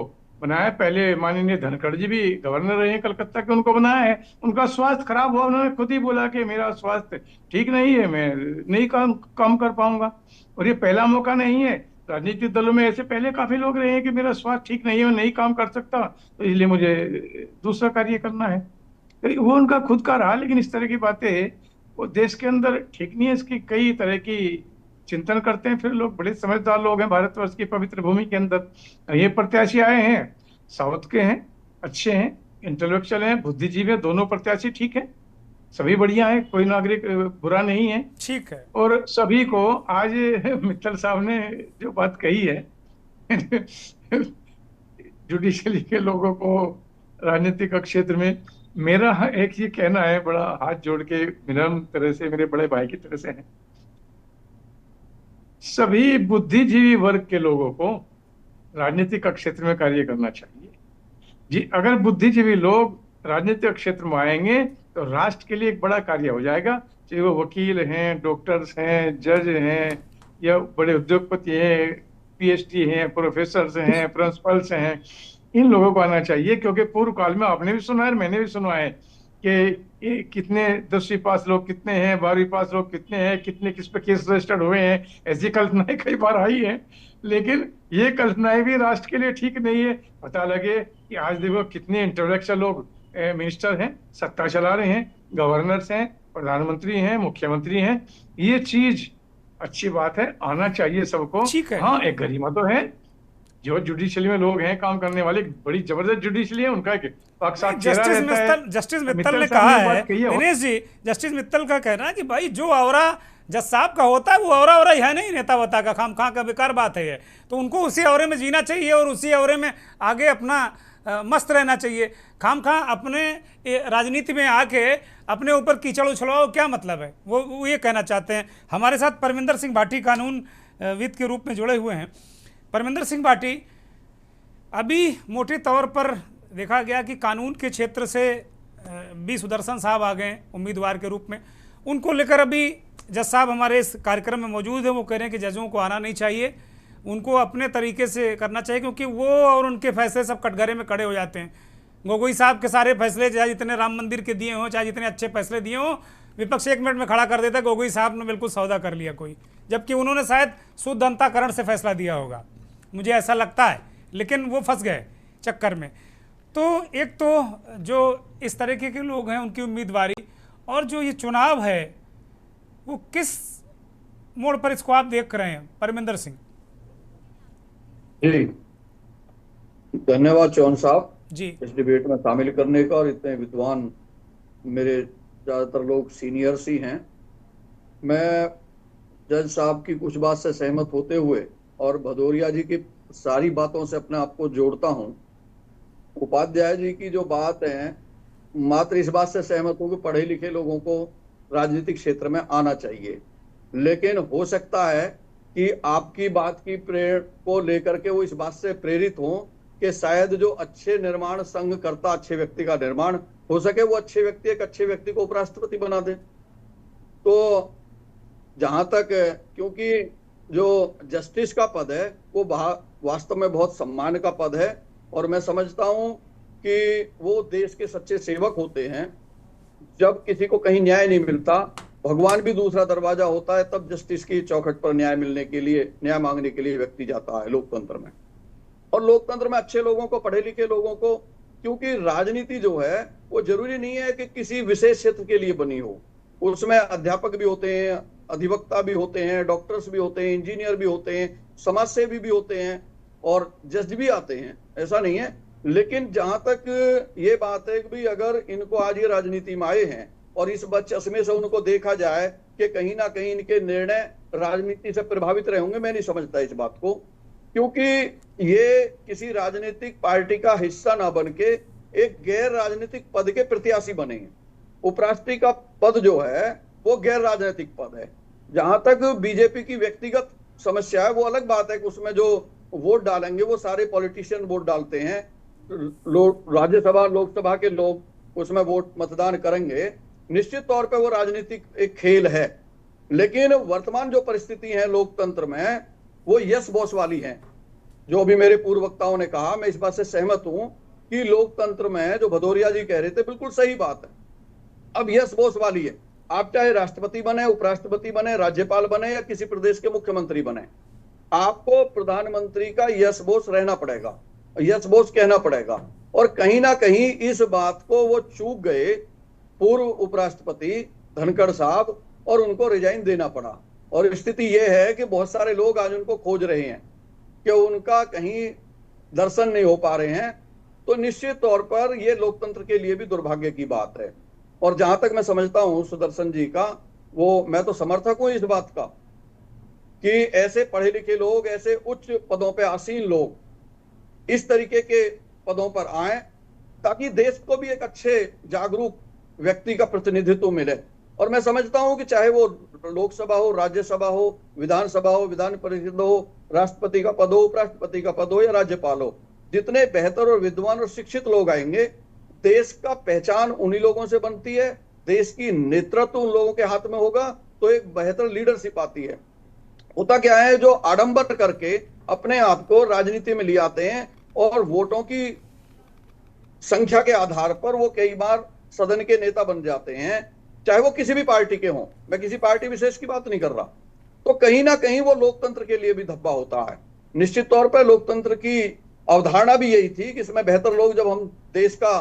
बनाया पहले माननीय धनखड़ जी भी गवर्नर रहे हैं कलकत्ता के, उनको बनाया है। उनका स्वास्थ्य खराब हुआ, उन्होंने खुद ही बोला कि मेरा स्वास्थ्य ठीक नहीं है, मैं नहीं काम कर पाऊंगा। और ये पहला मौका नहीं है राजनीतिक दलों में ऐसे पहले काफी लोग रहे हैं कि मेरा स्वास्थ्य ठीक नहीं है, मैं नहीं काम कर सकता, तो इसलिए मुझे दूसरा कार्य करना है। तो वो उनका खुद का रहा, लेकिन इस तरह की बातें वो देश के अंदर ठीक नहीं है। इसकी कई तरह की चिंतन करते हैं फिर लोग, बड़े समझदार लोग हैं भारतवर्ष की पवित्र भूमि के अंदर। ये प्रत्याशी आए हैं, साउथ के हैं, अच्छे हैं, इंटेलेक्चुअल हैं, बुद्धिजीवी हैं, दोनों प्रत्याशी ठीक है, सभी बढ़िया है, कोई नागरिक बुरा नहीं है। ठीक है। और सभी को आज मित्तल साहब ने जो बात कही है जुडिशरी के लोगों को राजनीतिक क्षेत्र में, मेरा एक ये कहना है, बड़ा हाथ जोड़ के विनम्र तरह से, मेरे बड़े भाई की तरह से है, सभी बुद्धिजीवी वर्ग के लोगों को राजनीतिक क्षेत्र में कार्य करना चाहिए जी। अगर बुद्धिजीवी लोग राजनीतिक क्षेत्र में आएंगे तो राष्ट्र के लिए एक बड़ा कार्य हो जाएगा, चाहे वो वकील हैं, डॉक्टर्स हैं, जज हैं, या बड़े उद्योगपति हैं, पीएचडी हैं, प्रोफेसर हैं, प्रिंसिपल्स हैं, इन लोगों को आना चाहिए। क्योंकि पूर्व काल में आपने भी सुना है, मैंने भी सुना है कि कितने 10वीं पास लोग कितने हैं, 12वीं पास लोग कितने हैं, कितने किस पे केस रजिस्टर्ड हुए हैं, ऐसी कल्पनाएं कई बार आई है। लेकिन ये कल्पनाएं भी राष्ट्र के लिए ठीक नहीं है। पता लगे कि आज देखो कितने इंटेलेक्चुअल लोग मिनिस्टर हैं, सत्ता चला रहे हैं, गवर्नर्स हैं, प्रधानमंत्री हैं, मुख्यमंत्री हैं। ये चीज अच्छी बात है, आना चाहिए सबको। ठीक है। हाँ, एक गरिमा तो है, जो जुडिशरी में लोग हैं काम करने वाले, बड़ी जबरदस्त जुडिशरी है, उनका जस्टिस मित्तल ने कहा है, दिनेश जी, जस्टिस मित्तल का कहना है कि भाई जो औरा जज साहब का होता है वो औरा है नहीं नेता वता का, खाम खा का बेकार बात है ये। तो उनको उसी औरे में जीना चाहिए और उसी औरे में आगे अपना मस्त रहना चाहिए। खाम खा अपने राजनीति में आके अपने ऊपर कीचड़ उछलवाओ, क्या मतलब है, वो ये कहना चाहते हैं। हमारे साथ परमिंदर सिंह भाटी कानून विद के रूप में जुड़े हुए हैं। परमिंदर सिंह भाटी, अभी मोटे तौर पर देखा गया कि कानून के क्षेत्र से बी सुदर्शन साहब आ गए उम्मीदवार के रूप में, उनको लेकर अभी जज साहब हमारे इस कार्यक्रम में मौजूद है। वो कह रहे हैं कि जजों को आना नहीं चाहिए, उनको अपने तरीके से करना चाहिए, क्योंकि वो और उनके फैसले सब कटघरे में खड़े हो जाते हैं। गोगोई साहब के सारे फैसले, चाहे जितने राम मंदिर के दिए हों, चाहे जितने अच्छे फैसले दिए हों, विपक्ष 1 मिनट में खड़ा कर देता है गोगोई साहब ने बिल्कुल सौदा कर लिया कोई, जबकि उन्होंने शायद शुद्ध अंतःकरण से फैसला दिया होगा, मुझे ऐसा लगता है। लेकिन वो फंस गए चक्कर में। तो एक तो जो इस तरीके के लोग हैं उनकी उम्मीदवारी, और जो ये चुनाव है वो किस मोड़ पर इसको आप देख रहे हैं परमिंदर सिंह? जी धन्यवाद चौहान साहब जी, इस डिबेट में शामिल करने का, और इतने विद्वान मेरे ज्यादातर लोग सीनियर्स ही हैं। मैं जज साहब की कुछ बात से सहमत होते हुए और भदौरिया जी की सारी बातों से अपने आप को जोड़ता हूं। उपाध्याय जी की जो बात है, मात्र इस बात से सहमत हूं कि पढ़े लिखे लोगों को राजनीतिक क्षेत्र में आना चाहिए, लेकिन हो सकता है कि आपकी बात की प्रेरणा को लेकर के वो इस बात से प्रेरित हों कि शायद जो अच्छे निर्माण संघ करता, अच्छे व्यक्ति का निर्माण हो सके, वो अच्छे व्यक्ति एक अच्छे व्यक्ति को उपराष्ट्रपति बना दे। तो जहां तक, क्योंकि जो जस्टिस का पद है वो वास्तव में बहुत सम्मान का पद है, और मैं समझता हूं कि वो देश के सच्चे सेवक होते हैं। जब किसी को कहीं न्याय नहीं मिलता, भगवान भी दूसरा दरवाजा होता है, तब जस्टिस की चौखट पर न्याय मिलने के लिए, न्याय मांगने के लिए व्यक्ति जाता है लोकतंत्र में। और लोकतंत्र में अच्छे लोगों को, पढ़े लिखे लोगों को, क्योंकि राजनीति जो है वो जरूरी नहीं है कि किसी विशेष क्षेत्र के लिए बनी हो, उसमें अध्यापक भी होते हैं, अधिवक्ता भी होते हैं, डॉक्टर्स भी होते हैं, इंजीनियर भी होते हैं, समाज सेवी भी होते हैं, और जज भी आते हैं, ऐसा नहीं है। लेकिन जहां तक ये बात है कि भाई अगर इनको आज ये राजनीति में आए हैं और इस चश्मे से उनको देखा जाए कि कहीं ना कहीं इनके निर्णय राजनीति से प्रभावित रहे होंगे, मैं नहीं समझता इस बात को, क्योंकि ये किसी राजनीतिक पार्टी का हिस्सा ना बन के एक गैर राजनीतिक पद के प्रत्याशी बने हैं। उपराष्ट्रपति का पद जो है वो गैर राजनीतिक पद है। जहां तक बीजेपी की व्यक्तिगत समस्या है वो अलग बात है कि उसमें जो वोट डालेंगे वो सारे पॉलिटिशियन वोट डालते हैं, लोग राज्यसभा लोकसभा के लोग उसमें वोट मतदान करेंगे, निश्चित तौर पे वो राजनीतिक एक खेल है। लेकिन वर्तमान जो परिस्थिति है लोकतंत्र में वो यस बॉस वाली है। जो अभी मेरे पूर्व वक्ताओं ने कहा, मैं इस बात से सहमत हूं कि लोकतंत्र में जो भदौरिया जी कह रहे थे बिल्कुल सही बात है, अब यस बॉस वाली है। आप चाहे राष्ट्रपति बने, उपराष्ट्रपति बने, राज्यपाल बने या किसी प्रदेश के मुख्यमंत्री बने, आपको प्रधानमंत्री का यस बोस रहना पड़ेगा, यस बोस कहना पड़ेगा। और कहीं ना कहीं इस बात को वो चूक गए पूर्व उपराष्ट्रपति धनखड़ साहब, और उनको रिजाइन देना पड़ा। और स्थिति ये है कि बहुत सारे लोग आज उनको खोज रहे हैं कि उनका कहीं दर्शन नहीं हो पा रहे हैं। तो निश्चित तौर पर यह लोकतंत्र के लिए भी दुर्भाग्य की बात है। और जहां तक मैं समझता हूं सुदर्शन जी का, वो मैं तो समर्थक हूं इस बात का कि ऐसे पढ़े लिखे लोग, ऐसे उच्च पदों पे आसीन लोग इस तरीके के पदों पर आए, ताकि देश को भी एक अच्छे जागरूक व्यक्ति का प्रतिनिधित्व मिले। और मैं समझता हूं कि चाहे वो लोकसभा हो, राज्यसभा हो, विधानसभा हो, विधान परिषद हो, राष्ट्रपति का पद हो, उपराष्ट्रपति का पद हो या राज्यपाल हो, जितने बेहतर और विद्वान और शिक्षित लोग आएंगे, देश का पहचान उन्हीं लोगों से बनती है, देश की नेतृत्व उन लोगों के हाथ में होगा, तो एक बेहतर लीडरशिप आती है। होता क्या है, जो आडंबर करके अपने आप को राजनीति में ले आते हैं और वोटों की संख्या के आधार पर वो कई बार सदन के नेता बन जाते हैं, चाहे वो किसी भी पार्टी के हों, मैं किसी पार्टी विशेष की बात नहीं कर रहा, तो कहीं ना कहीं वो लोकतंत्र के लिए भी धब्बा होता है। निश्चित तौर पर लोकतंत्र की अवधारणा भी यही थी कि इसमें बेहतर लोग, जब हम देश का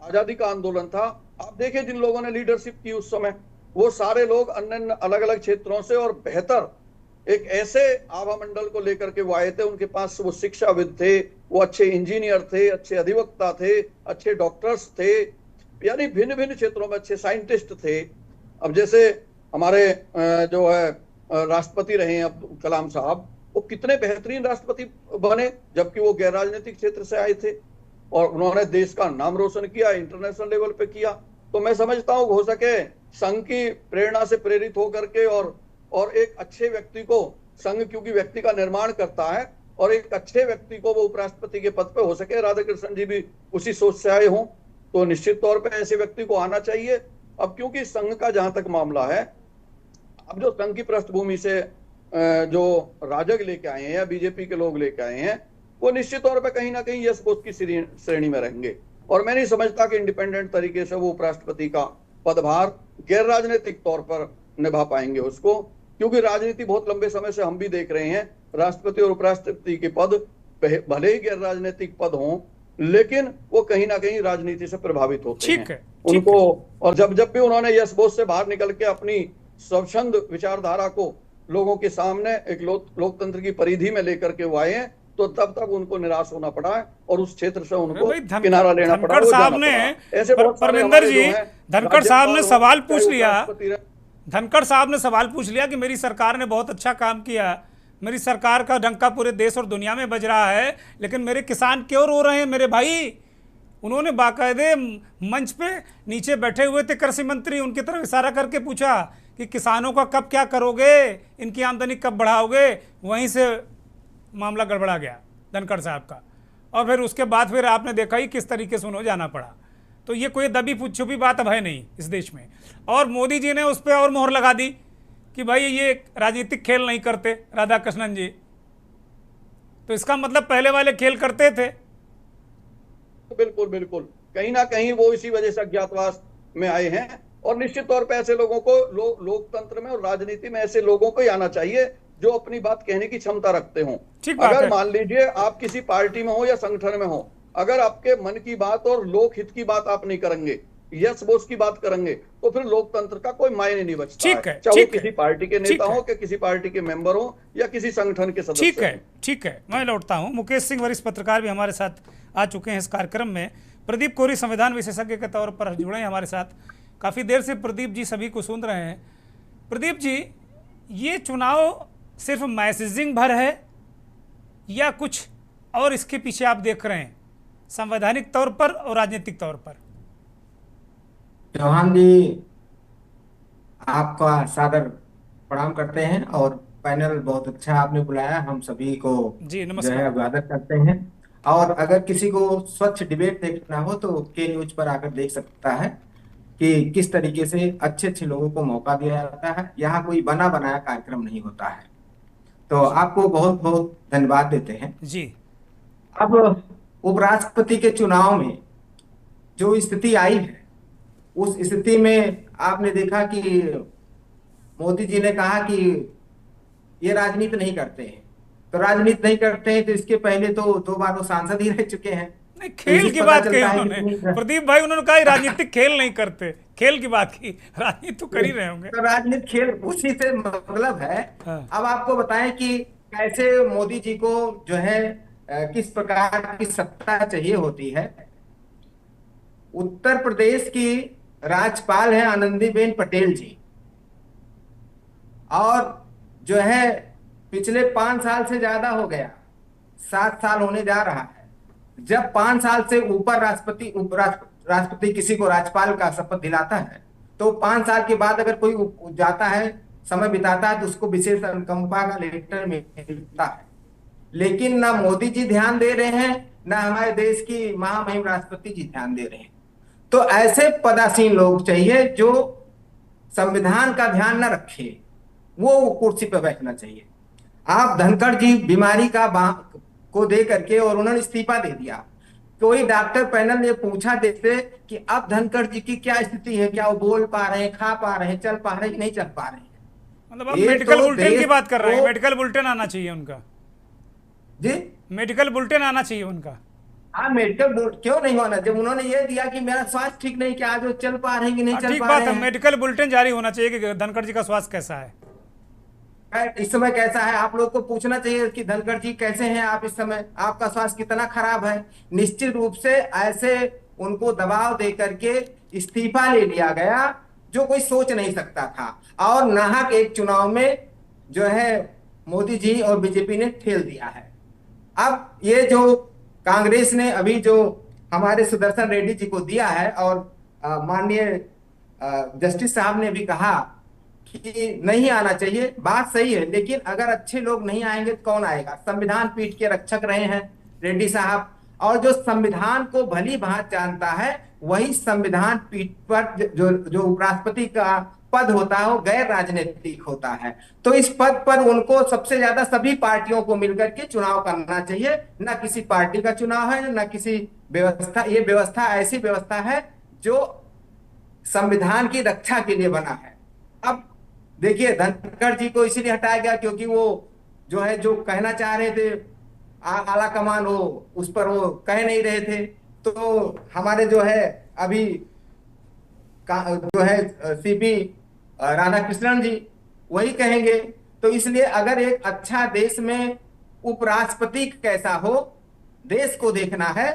आजादी का आंदोलन था, आप देखिए जिन लोगों ने लीडरशिप की उस समय, वो सारे लोग अन्य अलग अलग क्षेत्रों से और बेहतर एक ऐसे आभा मंडल को लेकर के वो आए थे। उनके पास वो शिक्षाविद थे, वो अच्छे इंजीनियर थे, अच्छे अधिवक्ता थे, अच्छे डॉक्टर्स थे, यानी भिन्न भिन्न क्षेत्रों में अच्छे साइंटिस्ट थे। अब जैसे हमारे जो है राष्ट्रपति रहे हैं अब्दुल कलाम साहब, वो कितने बेहतरीन राष्ट्रपति बने, जबकि वो गैर राजनीतिक क्षेत्र से आए थे और उन्होंने देश का नाम रोशन किया, इंटरनेशनल लेवल पे किया। तो मैं समझता हूँ हो सके संघ की प्रेरणा से प्रेरित होकर के और एक अच्छे व्यक्ति को, संघ क्योंकि व्यक्ति का निर्माण करता है, और एक अच्छे व्यक्ति को वो उपराष्ट्रपति के पद पे, हो सके राधाकृष्णन जी भी उसी सोच से आए हों, तो निश्चित तौर पे ऐसे व्यक्ति को आना चाहिए। अब क्योंकि संघ का जहां तक मामला है, अब जो संघ की पृष्ठभूमि से जो राजग लेके आए हैं या बीजेपी के लोग लेके आए हैं, वो निश्चित तौर पे कहीं ना कहीं यस बोस की श्रेणी में रहेंगे। और मैं नहीं समझता कि इंडिपेंडेंट तरीके से वो उपराष्ट्रपति का पदभार गैर राजनीतिक तौर पर निभा पाएंगे उसको, क्योंकि राजनीति बहुत लंबे समय से हम भी देख रहे हैं, राष्ट्रपति और उपराष्ट्रपति के पद भले ही गैर राजनीतिक पद हों, लेकिन वो कहीं ना कहीं राजनीति से प्रभावित होते हैं उनको। और जब जब भी उन्होंने यस बोस से बाहर निकल के अपनी स्वच्छंद विचारधारा को लोगों के सामने एक लोकतंत्र की परिधि में लेकर के वो आए हैं, तो तब उनको निराश होना पड़ा है और उस क्षेत्र से उनको किनारा लेना पड़ा। धनखड़ साहब ने, परमिंदर जी, धनखड़ साहब ने सवाल पूछ लिया, धनखड़ साहब ने सवाल पूछ लिया कि मेरी सरकार ने बहुत अच्छा काम किया, मेरी सरकार का डंका पूरे देश और दुनिया में बज रहा है, लेकिन मेरे किसान क्यों रो रहे हैं मेरे भाई। उन्होंने बाकायदे मंच पे नीचे बैठे हुए थे कृषि मंत्री, उनकी तरफ इशारा करके पूछा कि किसानों का कब क्या करोगे, इनकी आमदनी कब बढ़ाओगे। वहीं से मामला गड़बड़ा गया धनखड़ साहब का, और फिर उसके बाद फिर आपने देखा ही किस तरीके से उन्हें जाना पड़ा। तो ये कोई दबी छुपी बात अब है नहीं इस देश में, और मोदी जी ने उस पर और मोहर लगा दी कि भाई ये राजनीतिक खेल नहीं करते राधाकृष्णन जी। तो इसका मतलब पहले वाले खेल करते थे। बिल्कुल बिल्कुल, कहीं ना कहीं वो इसी वजह से अज्ञातवास में आए हैं। और निश्चित तौर पर ऐसे लोगों को लोकतंत्र में और राजनीति में ऐसे लोगों को ही आना चाहिए जो अपनी बात कहने की क्षमता रखते हों। अगर मान लीजिए आप किसी पार्टी में हो या संगठन में हो, अगर आपके मन की बात और लोक हित की बात आप नहीं करेंगे, यस बोस की बात करेंगे, तो फिर लोकतंत्र का कोई मायने नहीं बचता है, चाहे वो किसी पार्टी के नेता हो, कि किसी पार्टी के मेंबर हो या किसी संगठन के सदस्य। ठीक है, मैं लौटता हूं। मुकेश सिंह वरिष्ठ पत्रकार भी हमारे साथ आ चुके हैं इस कार्यक्रम में। प्रदीप कोरी संविधान विशेषज्ञ के तौर पर जुड़े हैं हमारे साथ। काफ़ी देर से प्रदीप जी सभी को सुन रहे हैं। प्रदीप जी, ये चुनाव सिर्फ मैसेजिंग भर है या कुछ और इसके पीछे आप देख रहे हैं, संवैधानिक तौर पर और राजनीतिक तौर पर? चौहान जी, आपका सादर प्रणाम करते हैं, और पैनल बहुत अच्छा आपने बुलाया, हम सभी को जी जो है अभिवादन करते हैं। और अगर किसी को स्वच्छ डिबेट देखना हो तो के न्यूज पर आकर देख सकता है कि किस तरीके से अच्छे अच्छे लोगों को मौका दिया जाता है। यहाँ कोई बना बनाया कार्यक्रम नहीं होता है। तो आपको बहुत बहुत धन्यवाद देते हैं जी। अब उपराष्ट्रपति के चुनाव में जो स्थिति आई है, उस स्थिति में आपने देखा कि मोदी जी ने कहा कि ये राजनीति नहीं करते हैं। तो राजनीति नहीं करते हैं तो इसके पहले तो 2 बार वो सांसद ही रह चुके हैं। नहीं, खेल की बात कही उन्होंने, प्रदीप भाई, उन्होंने कहा राजनीतिक खेल नहीं करते, खेल की बात की, राजनीति तो कर ही रहे होंगे। तो राजनीतिक खेल उसी से मतलब है। हाँ। अब आपको बताएं कि कैसे मोदी जी को जो है किस प्रकार की सत्ता चाहिए होती है। उत्तर प्रदेश की राज्यपाल है आनंदीबेन पटेल जी, और जो है पिछले 5 साल से ज्यादा हो गया, 7 साल होने जा रहा है। जब 5 साल से ऊपर राष्ट्रपति किसी को राज्यपाल का शपथ दिलाता है तो 5 साल के बाद अगर कोई जाता है, समय बिताता है, तो उसको विशेष अनुकंपा का लेटर मिलता है। लेकिन ना मोदी जी ध्यान दे रहे हैं, ना हमारे देश की महामहिम राष्ट्रपति जी ध्यान दे रहे हैं। तो ऐसे पदासीन लोग चाहिए जो संविधान का ध्यान न रखे, वो कुर्सी पर बैठना चाहिए। आप धनखड़ जी बीमारी को दे करके और उन्होंने इस्तीफा दे दिया। कोई डॉक्टर पैनल ने पूछा देते कि अब धनखड़ जी की क्या स्थिति है, क्या वो बोल पा रहे हैं, खा पा रहे हैं, चल पा रहे हैं, नहीं चल पा रहे हैं। मतलब आप मेडिकल बुलेटिन की बात कर रहे हैं, मेडिकल बुलेटिन आना चाहिए उनका जी, मेडिकल बुलेटिन आना चाहिए उनका। हाँ, मेडिकल क्यों नहीं होना, जब उन्होंने ये दिया कि मेरा स्वास्थ्य ठीक नहीं, कि आज वो चल पा रहे हैं कि नहीं चल पा रहे हैं। ठीक बात है, मेडिकल बुलेटिन जारी होना चाहिए कि धनखड़ जी का स्वास्थ्य कैसा है, इस समय कैसा है। आप लोग को पूछना चाहिए कि धनखड़ जी कैसे हैं आप इस समय, आपका स्वास्थ्य कितना खराब है। निश्चित रूप से ऐसे उनको दबाव दे करके इस्तीफा ले लिया गया जो कोई सोच नहीं सकता था, और नाहक एक चुनाव में जो है मोदी जी और बीजेपी ने ठेल दिया है। अब ये जो कांग्रेस ने अभी जो हमारे सुदर्शन रेड्डी जी को दिया है, और माननीय जस्टिस साहब ने भी कहा कि नहीं आना चाहिए, बात सही है, लेकिन अगर अच्छे लोग नहीं आएंगे तो कौन आएगा। संविधान पीठ के रक्षक रहे हैं रेड्डी साहब, और जो संविधान को भली भांति जानता है वही संविधान पीठ पर जो उपराष्ट्रपति का पद होता है वो गैर राजनीतिक होता है। तो इस पद पर उनको सबसे ज्यादा सभी पार्टियों को मिलकर के चुनाव करना चाहिए, न किसी पार्टी का चुनाव है न किसी व्यवस्था। ये व्यवस्था ऐसी व्यवस्था है जो संविधान की रक्षा के लिए बना है। अब देखिए, धनखड़ जी को इसीलिए हटाया गया क्योंकि वो जो है जो कहना चाह रहे थे आला कमान, वो उस पर वो कह नहीं रहे थे। तो हमारे जो है अभी जो है सीपी राधाकृष्णन जी वही कहेंगे। तो इसलिए अगर एक अच्छा देश में उपराष्ट्रपति कैसा हो देश को देखना है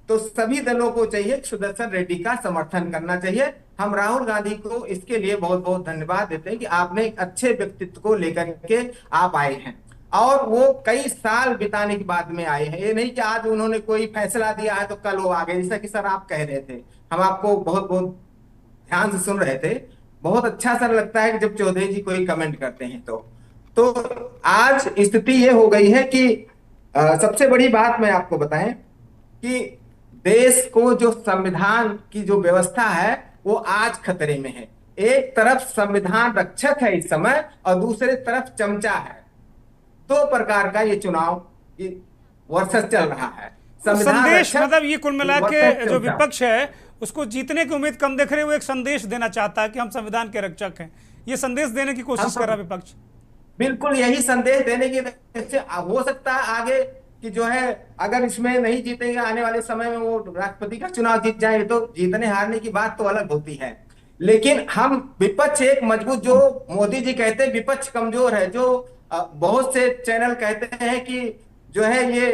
तो सभी दलों को चाहिए सुदर्शन रेड्डी का समर्थन करना चाहिए। हम राहुल गांधी को इसके लिए बहुत बहुत धन्यवाद देते हैं कि आपने एक अच्छे व्यक्तित्व को लेकर के आप आए हैं, और वो कई साल बिताने के बाद में आए हैं। ये नहीं कि आज उन्होंने कोई फैसला दिया है तो कल वो आ गए, जैसा कि सर आप कह रहे थे। हम आपको बहुत बहुत ध्यान से सुन रहे थे। बहुत अच्छा सर लगता है कि जब चौधरी जी कोई कमेंट करते हैं। तो आज स्थिति ये हो गई है कि सबसे बड़ी बात मैं आपको बताएं कि देश को जो संविधान की जो व्यवस्था है वो आज खतरे में है। एक तरफ संविधान रक्षक है इस समय और दूसरे तरफ चमचा है। 2 प्रकार का ये चुनाव वर्सेस चल रहा है। संदेश मतलब ये कुल मिला के जो विपक्ष है उसको जीतने की उम्मीद कम देख रहे, वो एक संदेश देना चाहता है कि हम संविधान के रक्षक हैं। ये संदेश देने की कोशिश कर रहा है विपक्ष। बिल्कुल यही संदेश देने की हो सकता है आगे कि जो है अगर इसमें नहीं जीतेंगे आने वाले समय में वो राष्ट्रपति का चुनाव जीत जाएंगे तो जीतने हारने की बात तो अलग होती है। लेकिन हम विपक्ष एक मजबूत, जो मोदी जी कहते हैं विपक्ष कमजोर है, जो बहुत से चैनल कहते हैं कि जो है ये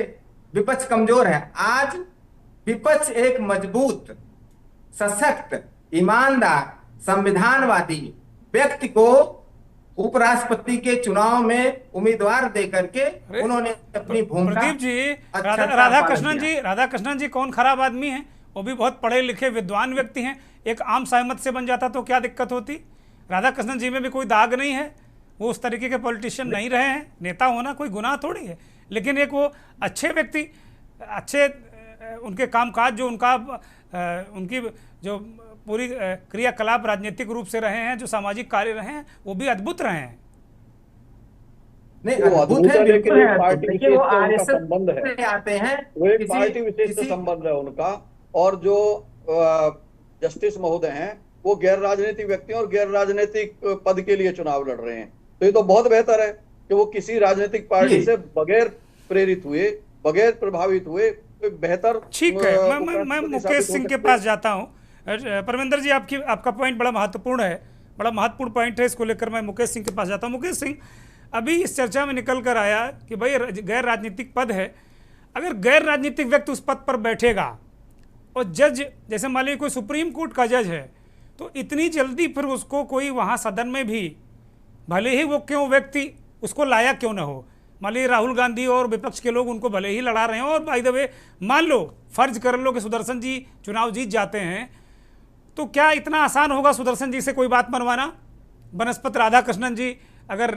विपक्ष कमजोर है। आज विपक्ष एक मजबूत, सशक्त, ईमानदार, संविधानवादी व्यक्ति को उपराष्ट्रपति के चुनाव में उम्मीदवार देकर के उन्होंने अपनी भूमिका। प्रदीप जी, राधाकृष्णन जी कौन खराब आदमी है? वो भी बहुत पढ़े लिखे विद्वान व्यक्ति हैं। एक आम सहमत से बन जाता तो क्या दिक्कत होती? राधाकृष्णन जी में भी कोई दाग नहीं है, वो उस तरीके के पॉलिटिशियन नहीं रहे हैं। नेता होना कोई गुनाह थोड़ी है, लेकिन एक वो अच्छे व्यक्ति, अच्छे उनके कामकाज जो उनकी जो पूरी क्रियाकलाप राजनीतिक रूप से रहे हैं, जो सामाजिक कार्य रहे हैं, वो भी अद्भुत रहे हैं। नहीं, अद्भुत है, लेकिन एक पार्टी विशेष से उनका संबंध है, आते हैं वो एक पार्टी विशेष से संबंध है उनका। और जो जस्टिस महोदय हैं वो गैर राजनीतिक व्यक्ति और गैर राजनीतिक पद के लिए चुनाव लड़ रहे हैं, तो ये तो बहुत बेहतर है। कि वो किसी राजनीतिक पार्टी से बगैर प्रेरित हुए, बगैर प्रभावित हुए कोई बेहतर। ठीक है, मैं मुकेश सिंह के पास जाता हूँ। परमेंद्र जी, आपका पॉइंट बड़ा महत्वपूर्ण है, बड़ा महत्वपूर्ण पॉइंट है, इसको लेकर मैं मुकेश सिंह के पास जाता हूँ। मुकेश सिंह, अभी इस चर्चा में निकल कर आया कि भाई गैर राजनीतिक पद है, अगर गैर राजनीतिक व्यक्ति उस पद पर बैठेगा और जज, जैसे मान लीजिए कोई सुप्रीम कोर्ट का जज है, तो इतनी जल्दी फिर उसको कोई वहाँ सदन में भी, भले ही वो क्यों व्यक्ति उसको लाया क्यों ना हो, मान लीजिए राहुल गांधी और विपक्ष के लोग उनको भले ही लड़ा रहे हो, और बाय द वे मान लो, फर्ज कर लो कि सुदर्शन जी चुनाव जीत जाते हैं, तो क्या इतना आसान होगा सुदर्शन जी से कोई बात मनवाना? बनस्पत राधाकृष्णन जी अगर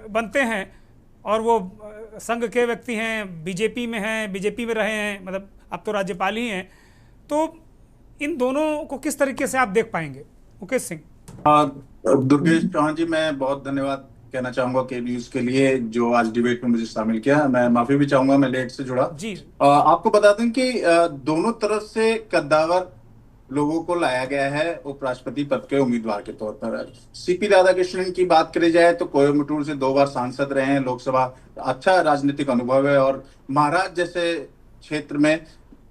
बनते हैं और वो संघ के व्यक्ति हैं, बीजेपी में हैं, बीजेपी में रहे हैं, मतलब अब तो राज्यपाल ही हैं, तो इन दोनों को किस तरीके से आप देख पाएंगे? मुकेश सिंह। दुर्गेश चौहान जी, मैं बहुत धन्यवाद कहना चाहूंगा के न्यूज के लिए जो आज डिबेट में मुझे शामिल किया। मैं माफी भी चाहूंगा, मैं लेट से जुड़ा जी। आपको बता दें कि दोनों तरफ से कद्दावर लोगों को लाया गया है उपराष्ट्रपति पद के उम्मीदवार के तौर पर। सीपी राधाकृष्णन की बात करी जाए तो कोयम्बटूर से 2 बार सांसद रहे हैं लोकसभा, अच्छा राजनीतिक अनुभव है, और महाराज जैसे क्षेत्र में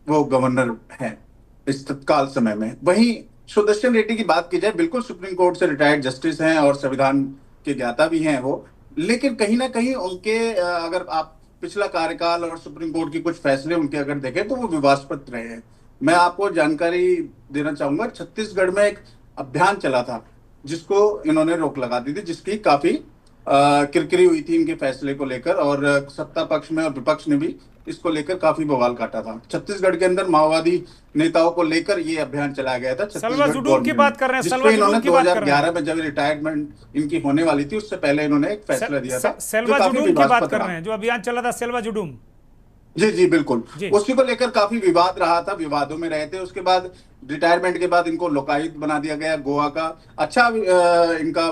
वो गवर्नर हैं इस तत्काल समय में। वहीं सुदर्शन रेड्डी की बात की जाए, बिल्कुल सुप्रीम कोर्ट से रिटायर्ड जस्टिस हैं और संविधान के ज्ञाता भी हैं वो, लेकिन कहीं ना कहीं उनके अगर आप पिछला कार्यकाल और सुप्रीम कोर्ट की कुछ फैसले उनके अगर देखें तो वो विवादास्पद रहे हैं। मैं आपको जानकारी देना चाहूंगा, छत्तीसगढ़ में एक अभियान चला था जिसको इन्होंने रोक लगा दी थी, जिसकी काफी किरकिरी हुई थी इनके फैसले को लेकर, और सत्ता पक्ष में और विपक्ष ने भी इसको लेकर काफी बवाल काटा था। छत्तीसगढ़ के अंदर माओवादी नेताओं को लेकर ये अभियान चलाया गया था। सलवा जुडूम की बात कर रहे हैं, सलवा इन्होंने जुडूम की बात कर रहे हैं। 2011 में जब रिटायरमेंट इनकी होने वाली थी उससे पहले इन्होंने एक फैसला दिया था। सलवा जुडूम की बात कर रहे हैं, जो अभियान चला था सलवा जुडूम। जी जी बिल्कुल, उसी को लेकर काफी विवाद रहा था, विवादों में रहे थे। उसके बाद रिटायरमेंट के बाद इनको लोकायुक्त बना दिया गया गोवा का। अच्छा इनका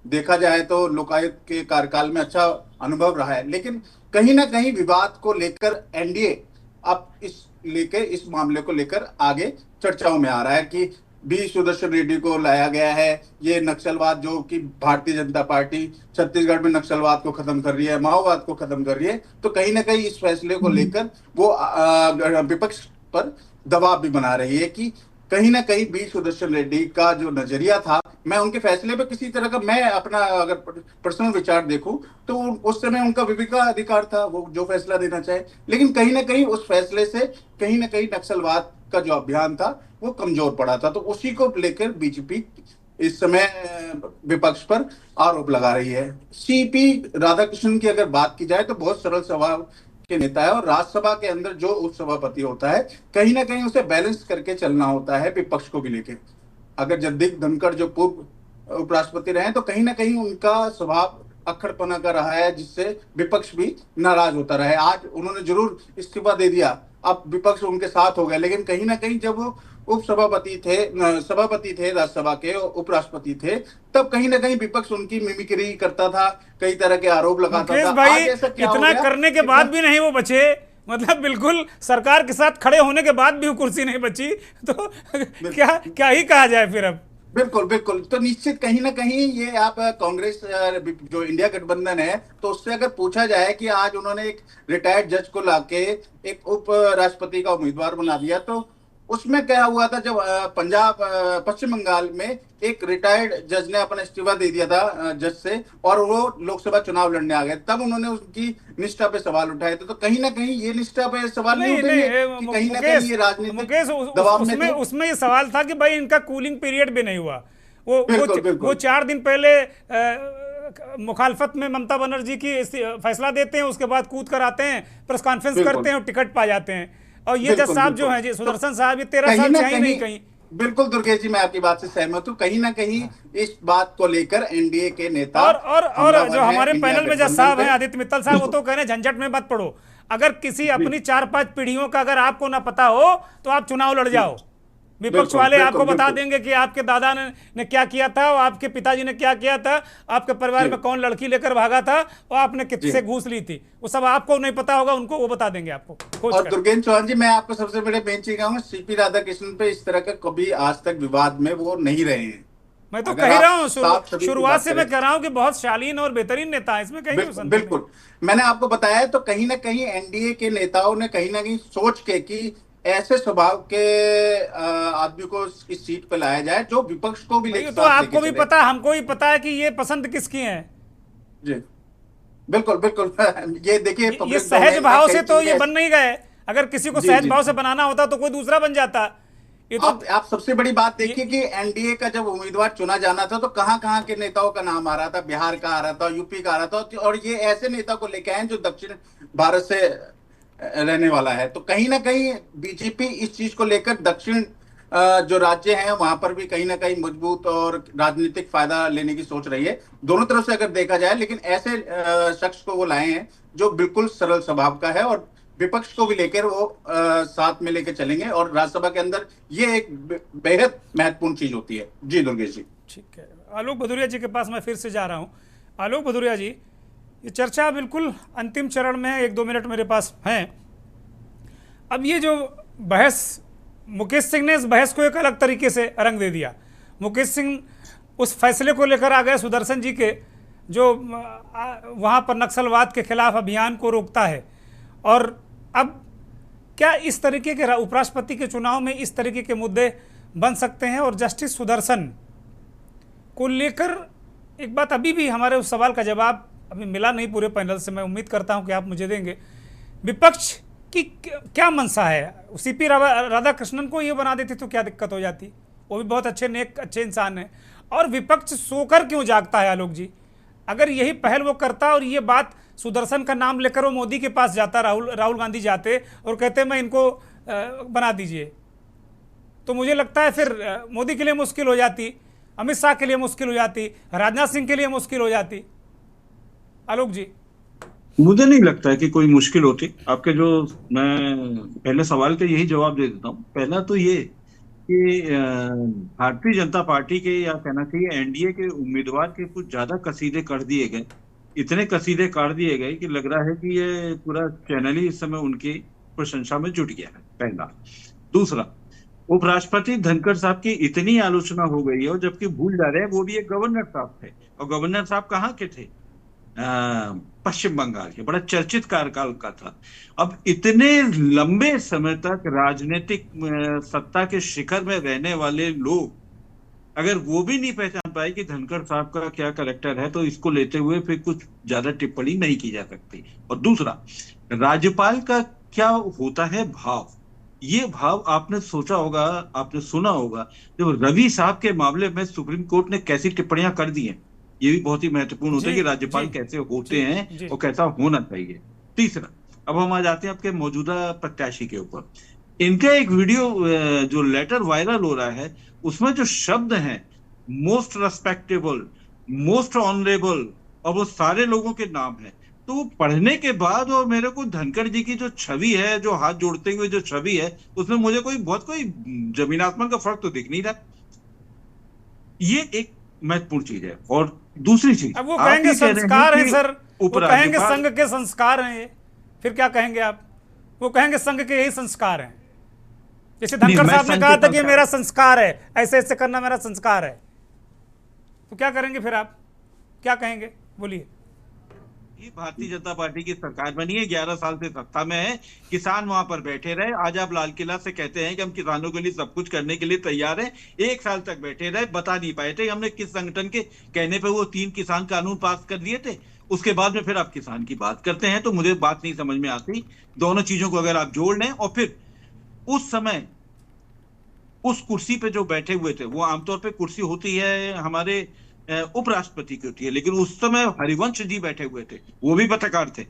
देखा जाए तो लोकायुक्त के कार्यकाल में अच्छा अनुभव रहा है, लेकिन कहीं ना कहीं विवाद को लेकर एनडीए अब इस मामले को लेकर आगे चर्चाओं में आ रहा है कि बी सुदर्शन रेड्डी को लाया गया है। ये नक्सलवाद जो कि भारतीय जनता पार्टी छत्तीसगढ़ में नक्सलवाद को खत्म कर रही है, माओवाद को खत्म कर रही है, तो कहीं ना कहीं इस फैसले को लेकर वो विपक्ष पर दबाव भी बना रही है कि कहीं ना कहीं बी सुदर्शन रेड्डी का जो नजरिया था, मैं उनके फैसले पे किसी तरह का, मैं अपना अगर पर्सनल विचार देखूं तो उस समय उनका विवेकाधिकार था, वो जो फैसला देना चाहे, लेकिन कहीं ना कहीं उस फैसले से कहीं ना कहीं नक्सलवाद का जो अभियान था वो कमजोर पड़ा था। तो उसी को लेकर बीजेपी इस समय विपक्ष पर आरोप लगा रही है। सीपी राधाकृष्णन की अगर बात की जाए तो बहुत सरल स्वभाव के नेता है, और राज्यसभा के अंदर जो उपसभापति होता है कहीं ना कहीं उसे बैलेंस करके चलना होता है विपक्ष को भी लेके। अगर जगदीप धनखड़ जो पूर्व उपराष्ट्रपति रहे तो कहीं ना कहीं उनका स्वभाव अक्खड़पना का रहा है, जिससे विपक्ष भी नाराज होता रहा है। आज उन्होंने जरूर इस्तीफा दे दिया, अब विपक्ष उनके साथ हो गया, लेकिन कहीं ना कहीं जब वो सभापति थे राज्यसभा के, उपराष्ट्रपति थे, तब कहीं ना कहीं विपक्ष उनकी मिमिक्री करता था, कई तरह के आरोप लगाता था। भाई इतना करने के बाद भी नहीं वो बचे, मतलब बिल्कुल सरकार के साथ खड़े होने के बाद भी वो कुर्सी नहीं बची, तो क्या ही कहा जाए फिर अब। बिल्कुल बिल्कुल, तो निश्चित कहीं ना कहीं ये आप कांग्रेस जो इंडिया गठबंधन है, तो उससे अगर पूछा जाए कि आज उन्होंने एक रिटायर्ड जज को लाके एक उप राष्ट्रपति का उम्मीदवार बना दिया, तो उसमें क्या हुआ था, जब पश्चिम बंगाल में एक रिटायर्ड जज ने अपना इस्तीफा दे दिया था जज से, और वो लोकसभा चुनाव लड़ने आ गए, तब उन्होंने उसकी निष्ठा पे सवाल उठाए थे। तो कहीं ना कहीं ये निष्ठा पे सवाल नहीं उठेंगे कि कहीं ना कहीं ये राजनीतिक दबाव में उसमें ये सवाल था कि भाई इनका कूलिंग पीरियड भी नहीं हुआ। वो 4 दिन पहले मुखालफत में ममता बनर्जी की फैसला देते हैं, उसके बाद कूद कर आते हैं, प्रेस कॉन्फ्रेंस करते हैं और टिकट पा जाते हैं। और ये जज साहब जो हैं जी सुदर्शन साहब, ये 13 साल से नहीं कहीं। बिल्कुल दुर्गेश जी, मैं आपकी बात से सहमत हूँ। कहीं ना कहीं इस बात को लेकर एनडीए के नेता और जो हमारे पैनल में जज साहब हैं आदित्य मित्तल साहब, वो तो कह रहे हैं झंझट में मत पड़ो, अगर किसी अपनी 4-5 पीढ़ियों का अगर आपको ना पता हो तो आप चुनाव लड़ जाओ, विपक्ष वाले आपको बता देंगे कि आपके दादा ने क्या किया था और आपके पिताजी ने क्या किया था, आपके परिवार में कौन लड़की लेकर भागा था और आपने किससे घूस ली थी, वो सब आपको नहीं पता होगा, उनको वो बता देंगे आपको। और दुर्गेश चौहान जी, मैं आपको सबसे बड़े बेंच कहूंगा, सीपी राधाकृष्णन पे इस तरह का कभी आज तक विवाद में वो नहीं रहे हैं। मैं तो कह रहा हूँ शुरुआत से मैं कह रहा हूँ कि बहुत शालीन और बेहतरीन नेता है, इसमें कहीं बिल्कुल मैंने आपको बताया, तो कहीं ना कहीं एनडीए के नेताओं ने कहीं ना कहीं सोच के कि ऐसे स्वभाव के आदमी को इस सीट पे लाया जाए जो विपक्ष को भी तो आपको भी पता, हमको भी पता है कि ये पसंद किसकी है जी। बिल्कुल बिल्कुल ये देखिए, ये सहज भाव से तो ये बन नहीं गए। अगर किसी को सहज भाव से बनाना होता तो कोई दूसरा बन जाता। ये तो आप सबसे बड़ी बात देखिए कि एनडीए का जब उम्मीदवार चुना जाना था तो कहां के नेताओं का नाम आ रहा था, बिहार का आ रहा था, यूपी का आ रहा था, और ये ऐसे नेता को लेके आए जो दक्षिण भारत से रहने वाला है। तो कहीं ना कहीं बीजेपी इस चीज को लेकर दक्षिण जो राज्य हैं वहां पर भी कहीं ना कहीं मजबूत और राजनीतिक फायदा लेने की सोच रही है, दोनों तरफ से अगर देखा जाए। लेकिन ऐसे शख्स को वो लाए हैं जो बिल्कुल सरल स्वभाव का है और विपक्ष को भी लेकर वो साथ में लेकर चलेंगे, और राज्यसभा के अंदर ये एक बेहद महत्वपूर्ण चीज होती है। जी दुर्गेश जी। ठीक है, आलोक भदौरिया जी के पास मैं फिर से जा रहा हूँ। आलोक भदौरिया जी, ये चर्चा बिल्कुल अंतिम चरण में है, 1-2 मिनट मेरे पास हैं। अब ये जो बहस, मुकेश सिंह ने इस बहस को एक अलग तरीके से रंग दे दिया। मुकेश सिंह उस फैसले को लेकर आ गए सुदर्शन जी के, जो वहाँ पर नक्सलवाद के खिलाफ अभियान को रोकता है। और अब क्या इस तरीके के उपराष्ट्रपति के चुनाव में इस तरीके के मुद्दे बन सकते हैं? और जस्टिस सुदर्शन को लेकर एक बात, अभी भी हमारे उस सवाल का जवाब अभी मिला नहीं पूरे पैनल से, मैं उम्मीद करता हूं कि आप मुझे देंगे। विपक्ष की क्या मंशा है? सीपी राधाकृष्णन को ये बना देते तो क्या दिक्कत हो जाती? वो भी बहुत अच्छे नेक अच्छे इंसान हैं। और विपक्ष सोकर क्यों जागता है आलोक जी? अगर यही पहल वो करता और ये बात सुदर्शन का नाम लेकर वो मोदी के पास जाता, राहुल गांधी जाते और कहते मैं इनको बना दीजिए, तो मुझे लगता है फिर मोदी के लिए मुश्किल हो जाती, अमित शाह के लिए मुश्किल हो जाती, राजनाथ सिंह के लिए मुश्किल हो जाती। आलोक जी, मुझे नहीं लगता है कि कोई मुश्किल होती। आपके जो मैं पहले सवाल का यही जवाब दे देता हूँ। पहला तो ये कि भारतीय जनता पार्टी के, या कहना चाहिए एनडीए के उम्मीदवार के कुछ ज्यादा कसीदे कर दिए गए, इतने कसीदे काट दिए गए कि लग रहा है कि ये पूरा चैनल ही इस समय उनकी प्रशंसा में जुट गया है, पहला। दूसरा, उपराष्ट्रपति धनखड़ साहब की इतनी आलोचना हो गई है, और जबकि भूल जा रहे हैं वो भी एक गवर्नर साहब थे, और गवर्नर साहब कहाँ के थे? पश्चिम बंगाल के, बड़ा चर्चित कार्यकाल का था। अब इतने लंबे समय तक राजनीतिक सत्ता के शिखर में रहने वाले लोग अगर वो भी नहीं पहचान पाए कि धनखड़ साहब का क्या कैरेक्टर है, तो इसको लेते हुए फिर कुछ ज्यादा टिप्पणी नहीं की जा सकती। और दूसरा, राज्यपाल का क्या होता है भाव, ये भाव आपने सोचा होगा, आपने सुना होगा जब रवि साहब के मामले में सुप्रीम कोर्ट ने कैसी टिप्पणियां कर दी हैं। ये भी बहुत ही महत्वपूर्ण होता है कि राज्यपाल कैसे होते हैं और कैसा होना चाहिए। तीसरा, अब हम आ जाते हैं आपके मौजूदा प्रत्याशी के ऊपर। इनका एक वीडियो जो लेटर वायरल हो रहा है, उसमें जो शब्द हैं मोस्ट रेस्पेक्टेबल, मोस्ट ऑनरेबल, और वो सारे लोगों के नाम हैं, तो वो पढ़ने के बाद और मेरे को धनखड़ जी की जो छवि है, जो हाथ जोड़ते हुए जो छवि है, उसमें मुझे कोई जमीन आसमान का फर्क तो दिख नहीं रहा। ये एक महत्वपूर्ण चीज है। और दूसरी चीज, अब वो कहेंगे संस्कार है सर, वो कहेंगे संघ के संस्कार हैं ये, फिर क्या कहेंगे आप? वो कहेंगे संघ के यही संस्कार हैं। जैसे धनखड़ साहब ने कहा था कि मेरा संस्कार है, ऐसे ऐसे करना मेरा संस्कार है, तो क्या करेंगे फिर आप? क्या कहेंगे, बोलिए। ये भारतीय जनता पार्टी की सरकार बनी है, 11 साल से सत्ता में है, किसान वहां पर बैठे रहे। आज आप लाल किला से कहते हैं कि हम किसानों के लिए सब कुछ करने के लिए तैयार हैं। 1 साल तक बैठे रहे, बता नहीं पाए थे हमने किस संगठन के कहने पे वो 3 किसान कानून पास कर दिए थे। उसके बाद में फिर आप किसान की बात करते हैं, तो मुझे बात नहीं समझ में आती। दोनों चीजों को अगर आप जोड़ लें, और फिर उस समय उस कुर्सी पे जो बैठे हुए थे, वो आमतौर पे कुर्सी होती है हमारे उपराष्ट्रपति की होती है, लेकिन उस समय हरिवंश जी बैठे हुए थे, वो भी पत्रकार थे,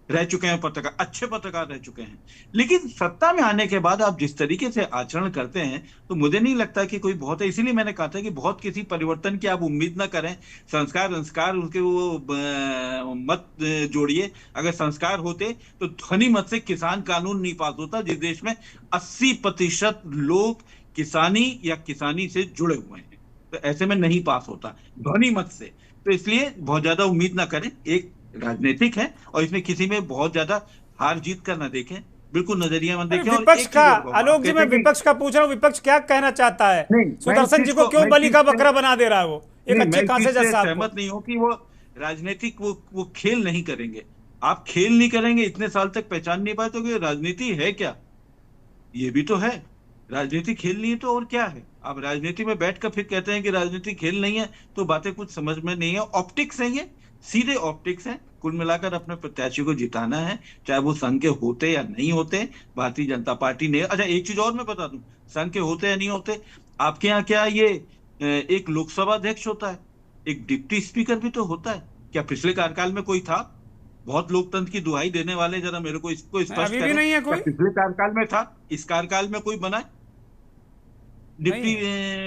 रह चुके हैं पत्रकार, अच्छे पत्रकार रह चुके हैं। लेकिन सत्ता में आने के बाद आप जिस तरीके से आचरण करते हैं, तो मुझे नहीं लगता कि कोई बहुत है। इसीलिए मैंने कहा था कि बहुत किसी परिवर्तन की आप उम्मीद ना करें। संस्कार उनके वो मत जोड़िए। अगर संस्कार होते तो ध्वनि मत से किसान कानून नहीं पास होता, जिस देश में 80% लोग किसानी या किसानी से जुड़े हुए हैं, तो ऐसे में नहीं पास होता ध्वनि मत से। तो इसलिए बहुत ज्यादा उम्मीद ना करें। एक राजनीतिक है और इसमें किसी में बहुत ज्यादा हार जीत का ना देखें। बिल्कुल नजरिया में देखें। और विपक्ष एक का, चीज और आलोक जी, मैं विपक्ष का पूछ रहा हूँ, विपक्ष क्या कहना चाहता है? सुदर्शन जी को क्यों बलि का बकरा बना दे रहा है? वो एक अच्छे खासे जज साहब सहमत नहीं हूं कि वो राजनीतिक वो खेल नहीं करेंगे। आप खेल नहीं करेंगे, इतने साल तक पहचान नहीं पाए तो कि राजनीति है क्या? ये भी तो है, राजनीति खेल नहीं है तो और क्या है? आप राजनीति में बैठकर फिर कहते हैं कि राजनीति खेल नहीं है, तो बातें कुछ समझ में नहीं है। ऑप्टिक्स है, ये सीधे ऑप्टिक्स है। कुल मिलाकर अपने प्रत्याशी को जिताना है, चाहे वो संघ के होते या नहीं होते। भारतीय जनता पार्टी ने, अच्छा एक चीज और मैं बता दूं, संघ के होते या नहीं होते, आपके यहाँ क्या ये एक लोकसभा अध्यक्ष होता है, एक डिप्टी स्पीकर भी तो होता है। क्या पिछले कार्यकाल में कोई था? बहुत लोकतंत्र की दुहाई देने वाले जरा मेरे को इसको स्पष्ट अभी भी करें, नहीं है कोई? पिछले कार्यकाल में था? इस कार्यकाल में कोई बना है डिप्टी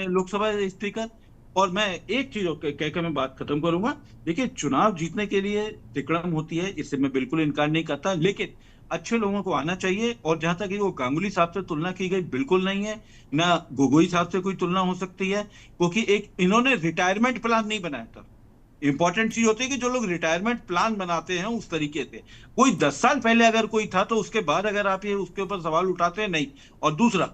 लोकसभा स्पीकर? और मैं एक चीज कहकर मैं बात खत्म करूंगा। देखिए, चुनाव जीतने के लिए तिकड़म होती है, इससे मैं बिल्कुल इनकार नहीं करता, लेकिन अच्छे लोगों को आना चाहिए। और जहां तक वो गांगुली साहब से तुलना की गई, बिल्कुल नहीं है, ना गोगोई साहब से कोई तुलना हो सकती है, क्योंकि एक इन्होंने रिटायरमेंट प्लान नहीं बनाया था। इंपॉर्टेंट चीज होती है कि जो लोग रिटायरमेंट प्लान बनाते हैं उस तरीके से, कोई 10 साल पहले अगर कोई था तो उसके बाद अगर आप ये उसके ऊपर सवाल उठाते हैं, नहीं। और दूसरा,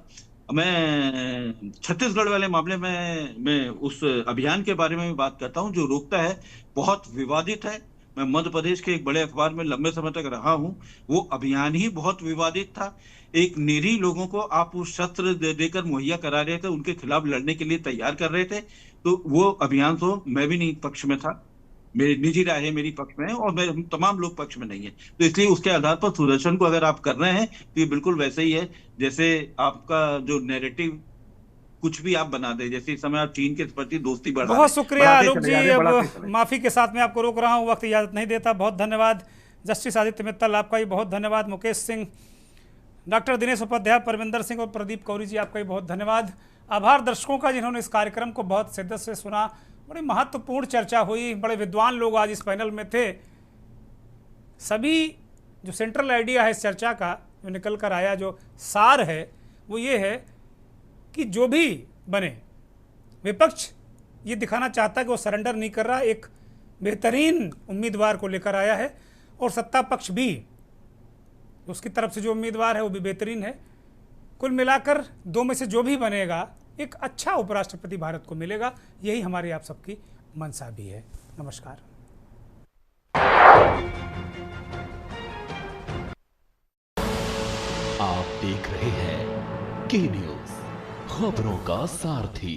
मैं छत्तीसगढ़ वाले मामले में मैं उस अभियान के बारे में भी बात करता हूं जो रोकता है, बहुत विवादित है। मैं मध्य प्रदेश के एक बड़े अखबार में लंबे समय तक रहा हूं, वो अभियान ही बहुत विवादित था। एक निरीह लोगों को आप उस शस्त्र देकर मुहैया करा रहे थे, उनके खिलाफ लड़ने के लिए तैयार कर रहे थे, तो वो अभियान तो मैं भी नहीं पक्ष में था। मेरी निजी राय है, मेरी पक्ष में है, और मैं तमाम लोग पक्ष में नहीं है। तो इसलिए उसके आधार पर सुदर्शन को अगर आप कर रहे हैं तो ये बिल्कुल वैसे ही है जैसे आपका जो नैरेटिव कुछ भी आप बना दे, जैसे इस समय आप चीन के प्रति दोस्ती बढ़ा बहुत शुक्रिया आलोक जी। अब चले। माफी के साथ मैं आपको रोक रहा हूँ, वक्त इजाजत नहीं देता। बहुत धन्यवाद जस्टिस आदित्य मित्तल, आपका भी बहुत धन्यवाद। मुकेश सिंह, डॉक्टर दिनेश उपाध्याय, परविंदर सिंह और प्रदीप कौरी जी, आपका भी बहुत धन्यवाद। आभार दर्शकों का जिन्होंने इस कार्यक्रम को बहुत शिद्दत से सुना। बड़ी महत्वपूर्ण चर्चा हुई, बड़े विद्वान लोग आज इस पैनल में थे। सभी जो सेंट्रल आइडिया है इस चर्चा का, जो निकल कर आया, जो सार है, वो ये है कि जो भी बने, विपक्ष ये दिखाना चाहता है कि वो सरेंडर नहीं कर रहा, एक बेहतरीन उम्मीदवार को लेकर आया है, और सत्ता पक्ष भी, उसकी तरफ से जो उम्मीदवार है वो भी बेहतरीन है। कुल मिलाकर दो में से जो भी बनेगा, एक अच्छा उपराष्ट्रपति भारत को मिलेगा। यही हमारी आप सबकी मंशा भी है। नमस्कार। आप देख रहे हैं के न्यूज़, खबरों का सारथी।